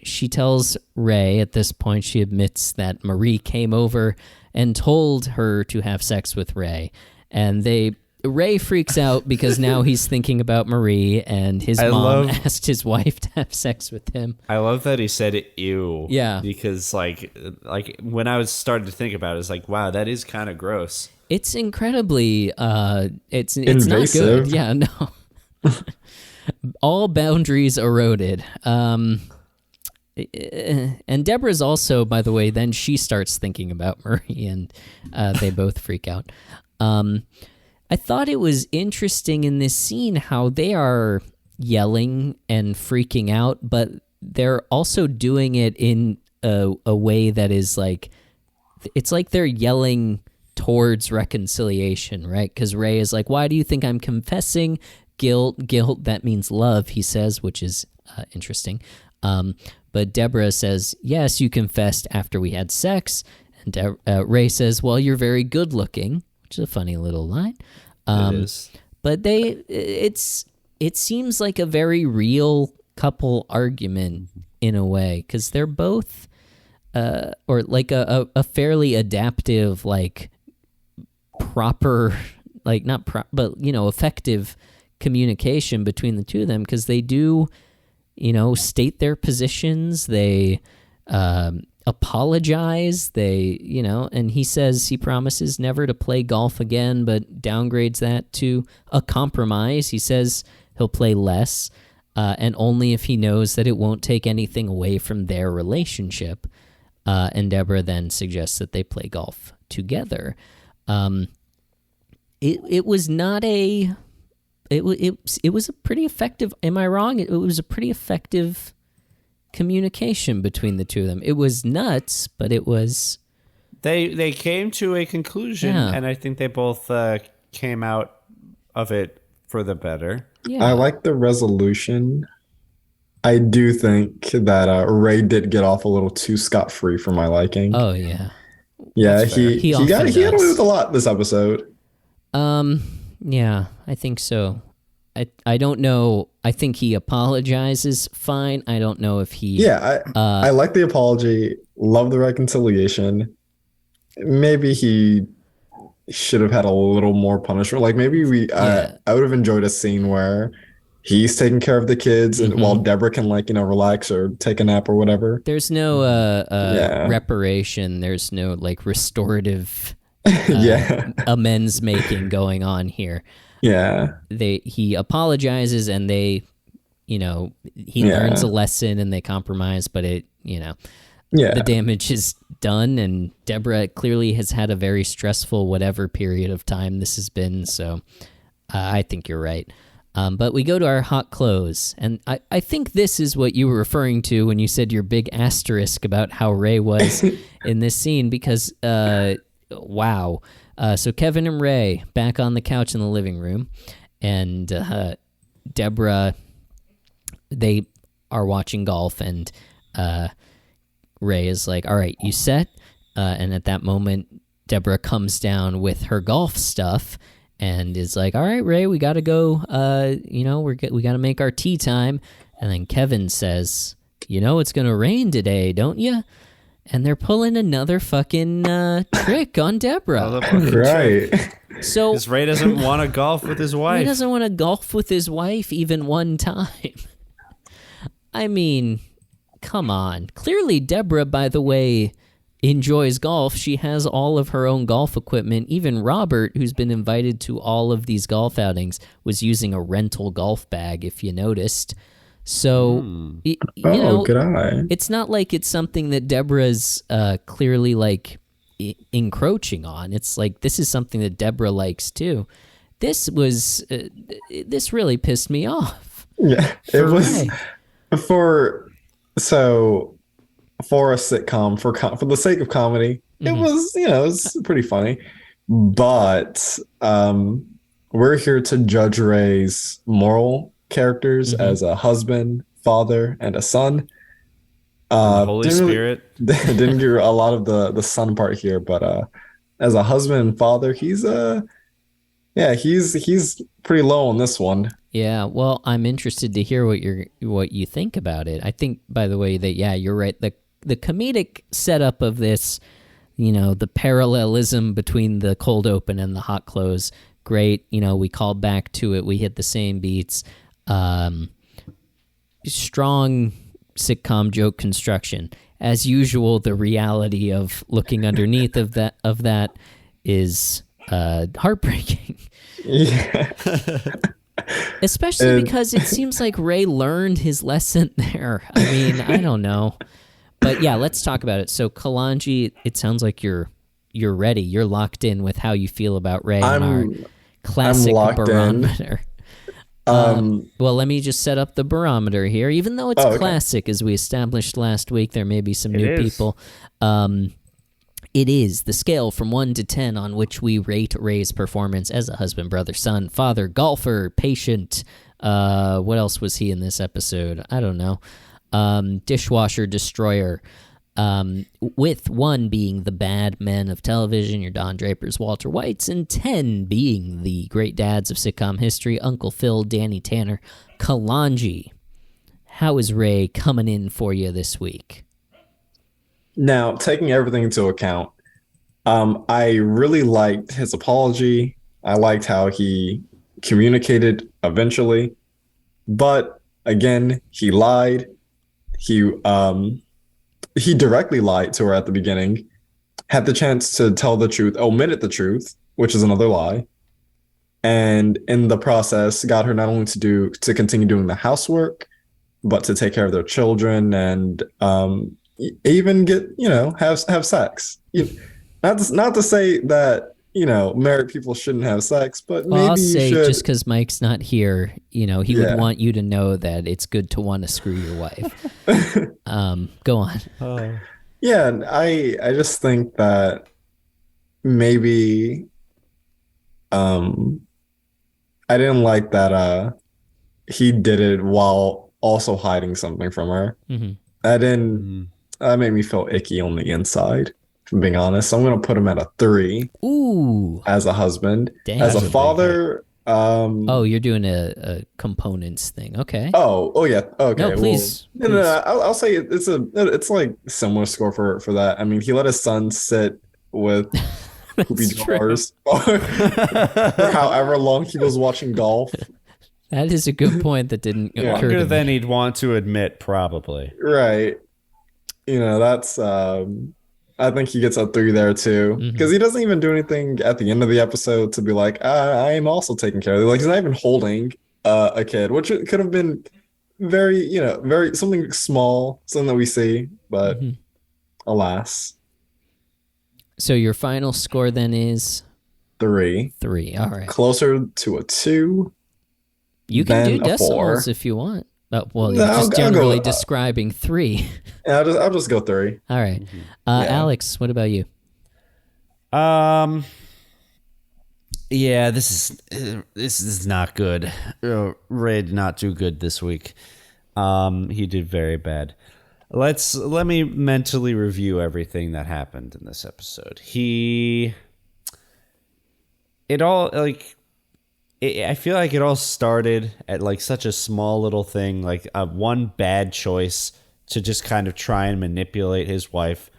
she tells Ray at this point, she admits that Marie came over and told her to have sex with Ray. And Ray freaks out because now he's thinking about Marie, and his mom asked his wife to have sex with him. I love that he said ew. Yeah. Because like when I was starting to think about it, it's like, wow, that is kind of gross. It's incredibly it's invasive. Not good. Yeah, no. All boundaries eroded. And Deborah's also, by the way, then she starts thinking about Marie, and they both freak out. I thought it was interesting in this scene how they are yelling and freaking out, but they're also doing it in a way that is like, it's like they're yelling towards reconciliation, right? Because Ray is like, why do you think I'm confessing? Guilt, that means love, he says, which is interesting. But Deborah says, yes, you confessed after we had sex. And Ray says, well, you're very good looking, which is a funny little line. It is. But it seems like a very real couple argument in a way, because they're both, or like a fairly adaptive, like proper, like not but effective communication between the two of them, because they do, state their positions. They apologize. They, and he says he promises never to play golf again, but downgrades that to a compromise. He says he'll play less, and only if he knows that it won't take anything away from their relationship. And Deborah then suggests that they play golf together. It was not a... It was a pretty effective. Am I wrong? It was a pretty effective communication between the two of them. It was nuts, but it was... They came to a conclusion, and I think they both came out of it for the better. Yeah. I like the resolution. I do think that Ray did get off a little too scot-free for my liking. Oh, yeah. Yeah, he got away with a lot this episode. Yeah, I think so. I don't know. I think he apologizes fine. I don't know if he... Yeah, I like the apology. Love the reconciliation. Maybe he should have had a little more punishment. Like maybe I would have enjoyed a scene where he's taking care of the kids and while Deborah can relax or take a nap or whatever. There's no reparation. There's no restorative amends making going on here. Yeah. He apologizes and he learns a lesson and they compromise, but the damage is done, and Deborah clearly has had a very stressful whatever period of time this has been, so I think you're right. But we go to our hot close, and I think this is what you were referring to when you said your big asterisk about how Ray was in this scene, because, wow. So Kevin and Ray back on the couch in the living room, and Deborah, they are watching golf, and Ray is like, all right, you set? And at that moment, Deborah comes down with her golf stuff and is like, all right, Ray, we got to go. We got to make our tea time. And then Kevin says, it's going to rain today, don't you? And they're pulling another fucking trick on Deborah. Right. So because Ray doesn't want to golf with his wife. Ray doesn't want to golf with his wife even one time. I mean... Come on. Clearly, Deborah, by the way, enjoys golf. She has all of her own golf equipment. Even Robert, who's been invited to all of these golf outings, was using a rental golf bag, if you noticed. So, good eye. It's not like it's something that Deborah's clearly, encroaching on. It's like, this is something that Deborah likes, too. This really pissed me off. Yeah, it was... So, for a sitcom, for the sake of comedy, it was, it was pretty funny. But we're here to judge Ray's moral characters as a husband, father, and a son. Holy Spirit. Didn't get a lot of the son part here, but as a husband and father, he's pretty low on this one. Yeah, well, I'm interested to hear what you think about it. I think, by the way, that you're right. The comedic setup of this, the parallelism between the cold open and the hot close, great. We called back to it. We hit the same beats. Strong sitcom joke construction. As usual, the reality of looking underneath of that is heartbreaking. Yeah. Especially because it seems like Ray learned his lesson there. I mean, I don't know. But yeah, let's talk about it. So Kalanji, it sounds like you're ready. You're locked in with how you feel about Ray on our classic barometer. Well, let me just set up the barometer here. Even though it's classic, as we established last week, there may be some new people. It is the scale from 1 to 10 on which we rate Ray's performance as a husband, brother, son, father, golfer, patient. What else was he in this episode? I don't know. Dishwasher, destroyer. With 1 being the bad men of television, your Don Drapers, Walter Whites, and 10 being the great dads of sitcom history, Uncle Phil, Danny Tanner, Kalanji. How is Ray coming in for you this week? Now, taking everything into account, I really liked his apology. I liked how he communicated eventually. But again, he lied. He directly lied to her at the beginning, had the chance to tell the truth, omitted the truth, which is another lie. And in the process, got her not only to continue doing the housework, but to take care of their children and even get, have sex. Not to say that married people shouldn't have sex, but well, maybe I'll you say should. just because Mike's not here, he would want you to know that it's good to want to screw your wife. Go on. Yeah, I just think that maybe I didn't like that he did it while also hiding something from her. Mm-hmm. That made me feel icky on the inside, if I'm being honest. So I'm gonna put him at a 3. Ooh. As a husband. Damn. As a father, oh, you're doing a components thing. Okay. Oh yeah. Okay. No, please. Well, no. I'll say it's like similar score for that. I mean, he let his son sit with poopy jars for however long he was watching golf. That is a good point that didn't occur to me. Longer than he'd want to admit, probably. Right. That's I think he gets a 3 there too, because he doesn't even do anything at the end of the episode to be like, I am also taking care of it. Like, he's not even holding a kid, which could have been very, very something small, something that we see, but alas. So your final score then is 3. 3. All right. Closer to a 2. You can do decimals if you want. Well, you're just generally describing 3. Yeah, I'll just go 3. All right. Alex, what about you? Yeah, this is not good. Ray did not do good this week. He did very bad. Let me mentally review everything that happened in this episode. I feel like it all started at like such a small little thing, like one bad choice to just kind of try and manipulate his wife,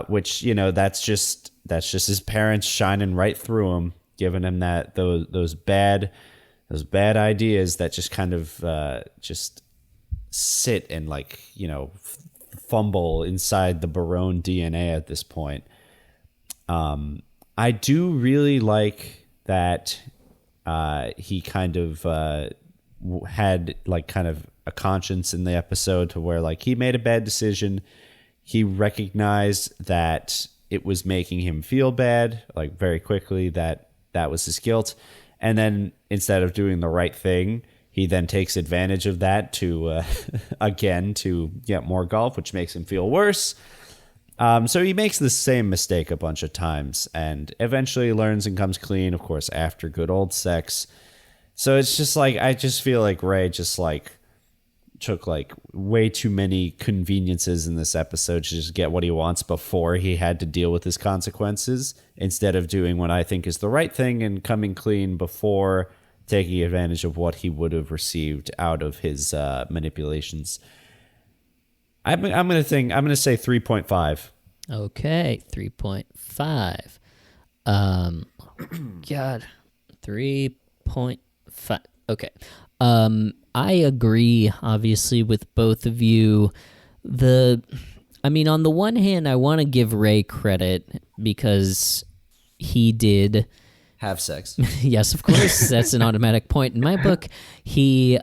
which that's just his parents shining right through him, giving him those bad ideas that just kind of just sit and fumble inside the Barone DNA at this point. I do really like that. He kind of had kind of a conscience in the episode to where he made a bad decision. He recognized that it was making him feel bad, very quickly, that was his guilt. And then instead of doing the right thing, he then takes advantage of that to, again, to get more golf, which makes him feel worse. So he makes the same mistake a bunch of times and eventually learns and comes clean, of course, after good old sex. So it's just I just feel like Ray just took way too many conveniences in this episode to just get what he wants before he had to deal with his consequences, instead of doing what I think is the right thing and coming clean before taking advantage of what he would have received out of his manipulations. I'm gonna say 3.5. Okay, 3.5. God, 3.5. Okay. I agree, obviously, with both of you. On the one hand, I want to give Ray credit because he did have sex. Yes, of course. That's an automatic point in my book. He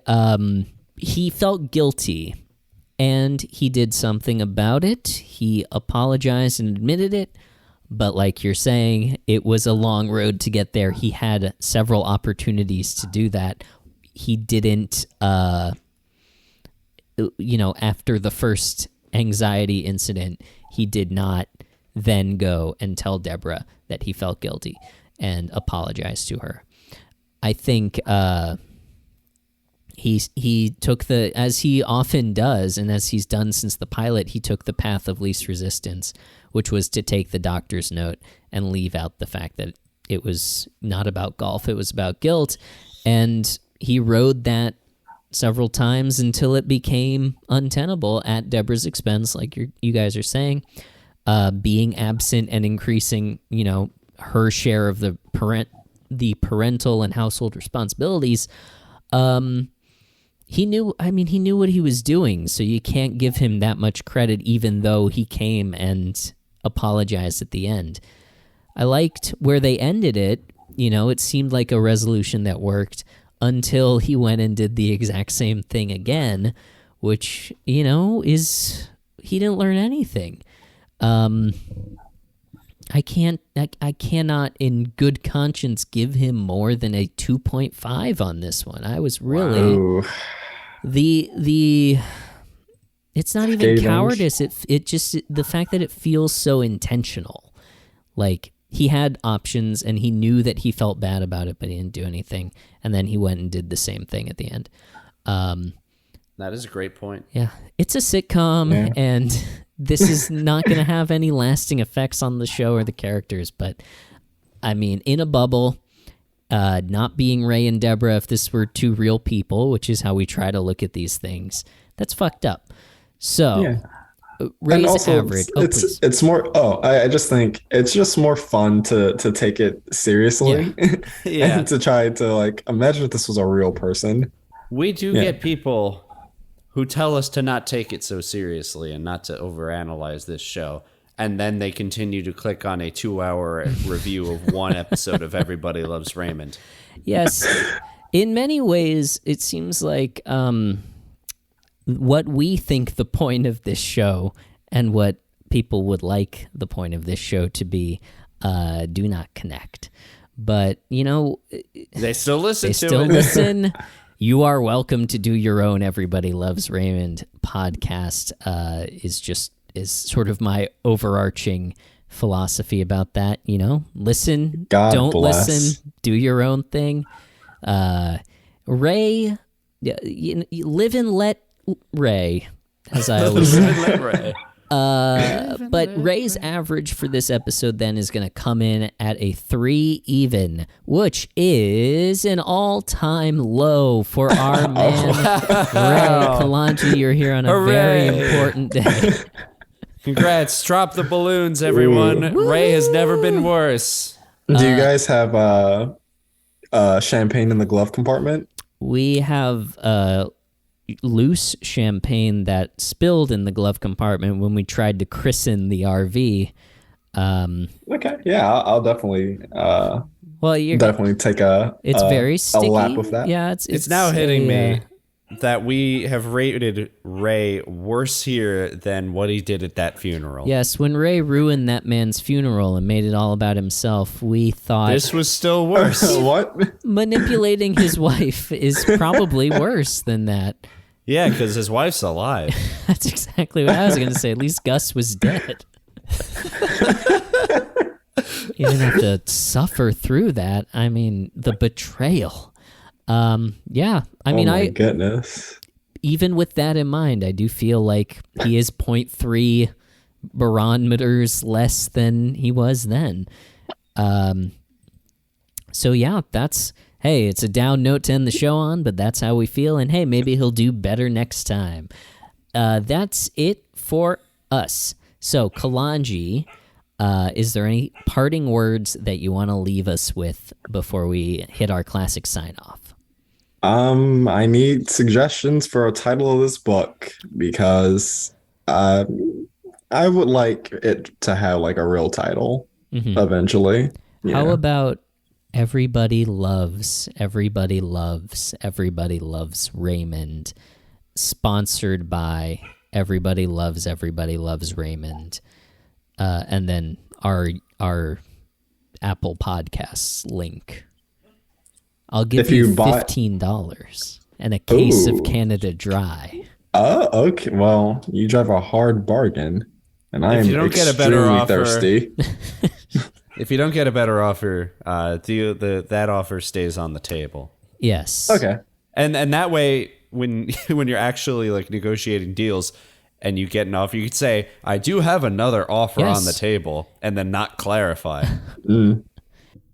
felt guilty. And he did something about it. He apologized and admitted it. But like you're saying, it was a long road to get there. He had several opportunities to do that. He didn't, after the first anxiety incident, he did not then go and tell Deborah that he felt guilty and apologize to her. I think he took as he often does, and as he's done since the pilot, he took the path of least resistance, which was to take the doctor's note and leave out the fact that it was not about golf, it was about guilt. And he rode that several times until it became untenable at Deborah's expense, like you guys are saying, being absent and increasing, her share of the parental and household responsibilities. He knew what he was doing, so you can't give him that much credit, even though he came and apologized at the end. I liked where they ended it. It seemed like a resolution that worked until he went and did the exact same thing again, which, he didn't learn anything. I cannot in good conscience give him more than a 2.5 on this one. I was really the it's not even cowardice. It just the fact that it feels so intentional. Like he had options and he knew that he felt bad about it, but he didn't do anything. And then he went and did the same thing at the end. That is a great point. Yeah, it's a sitcom, and this is not going to have any lasting effects on the show or the characters. But I mean, in a bubble, not being Ray and Deborah, if this were two real people, which is how we try to look at these things, that's fucked up. So, Ray's also, average. It's more. I just think it's just more fun to take it seriously, and to try to like imagine if this was a real person. We do get people who tell us to not take it so seriously and not to overanalyze this show. And then they continue to click on a 2-hour review of one episode of Everybody Loves Raymond. Yes. In many ways, it seems like what we think the point of this show and what people would like the point of this show to be do not connect. But, you know... They still listen they to still it. Listen. You are welcome to do your own Everybody Loves Raymond podcast. Is sort of my overarching philosophy about that. You know, listen, don't listen, do your own thing. Ray, you live and let Ray, as I always say. But Ray's average for this episode then is going to come in at a 3 even, which is an all-time low for our man, Ray Kalanji. You're here on a very important day. Congrats. Drop the balloons, everyone. Ooh. Ray has never been worse. Do you guys have champagne in the glove compartment? We have loose champagne that spilled in the glove compartment when we tried to christen the RV. Okay, yeah, I'll definitely. You're definitely take It's very sticky. A lap with that. Yeah, it's now hitting me that we have rated Ray worse here than what he did at that funeral. Yes, when Ray ruined that man's funeral and made it all about himself, we thought... This was still worse. What? Manipulating his wife is probably worse than that. Yeah, because his wife's alive. That's exactly what I was going to say. At least Gus was dead. You didn't have to suffer through that. I mean, the betrayal. Yeah, I mean, my goodness. Even with that in mind, I do feel like he is 0.3 barometers less than he was then. So yeah, hey, it's a down note to end the show on, but that's how we feel. And hey, maybe he'll do better next time. That's it for us. So Kalanji, is there any parting words that you want to leave us with before we hit our classic sign off? I need suggestions for a title of this book because I would like it to have like a real title eventually. Yeah. How about Everybody Loves Raymond, sponsored by Everybody Loves Raymond, and then our Apple Podcasts link. I'll give you $15 and a case of Canada Dry. Oh, okay. Well, you drive a hard bargain, and I am extremely thirsty. If you don't get a better offer, that offer stays on the table. Yes. Okay. And that way, when you're actually like negotiating deals, and you get an offer, you could say, "I do have another offer on the table," and then not clarify.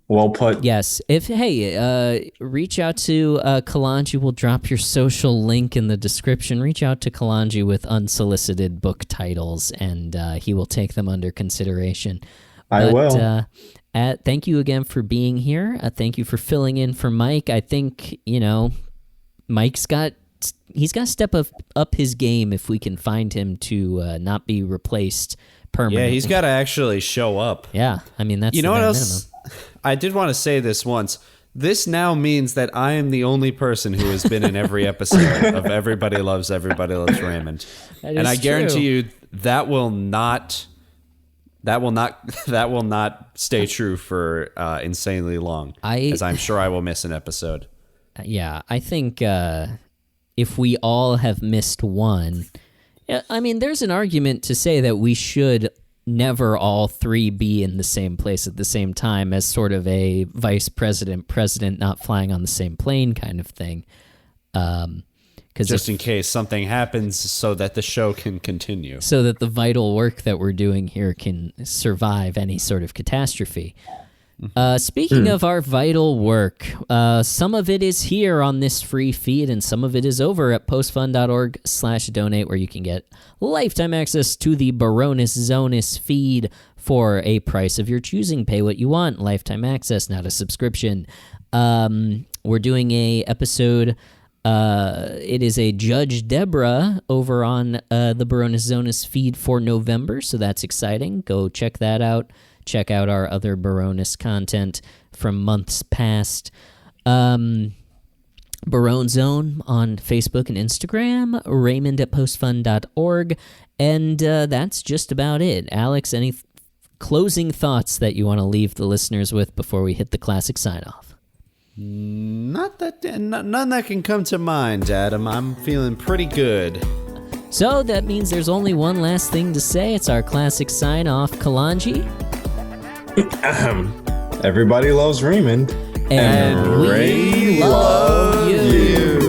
Well put. Yes. Reach out to Kalanji. We'll drop your social link in the description. Reach out to Kalanji with unsolicited book titles, and he will take them under consideration. I will. Thank you again for being here. Thank you for filling in for Mike. I think, Mike's got to step up his game if we can find him to not be replaced permanently. Yeah, he's got to actually show up. Yeah, I mean, that's what else? Minimum. I did want to say this once. This now means that I am the only person who has been in every episode of Everybody Loves Raymond. And I guarantee you that will not That will not stay true for insanely long, as I'm sure I will miss an episode. Yeah, I think if we all have missed one, I mean, there's an argument to say that we should never all three be in the same place at the same time, as sort of a vice president not flying on the same plane kind of thing. Just in case something happens so that the show can continue. So that the vital work that we're doing here can survive any sort of catastrophe. Speaking of our vital work, some of it is here on this free feed, and some of it is over at postfund.org/donate, where you can get lifetime access to the Baronis Zonus feed for a price of your choosing. Pay what you want. Lifetime access, not a subscription. We're doing a episode... it is a Judge Deborah over on the Baronis Zonus feed for November, so that's exciting. Go check that out. Check out our other Baronis content from months past. Barone Zone on Facebook and Instagram, Raymond at postfund.org, and that's just about it. Alex, any closing thoughts that you want to leave the listeners with before we hit the classic sign-off? None that can come to mind, Adam. I'm feeling pretty good. So that means there's only one last thing to say. It's our classic sign-off. Kalanji? Everybody loves Raymond. And we love you.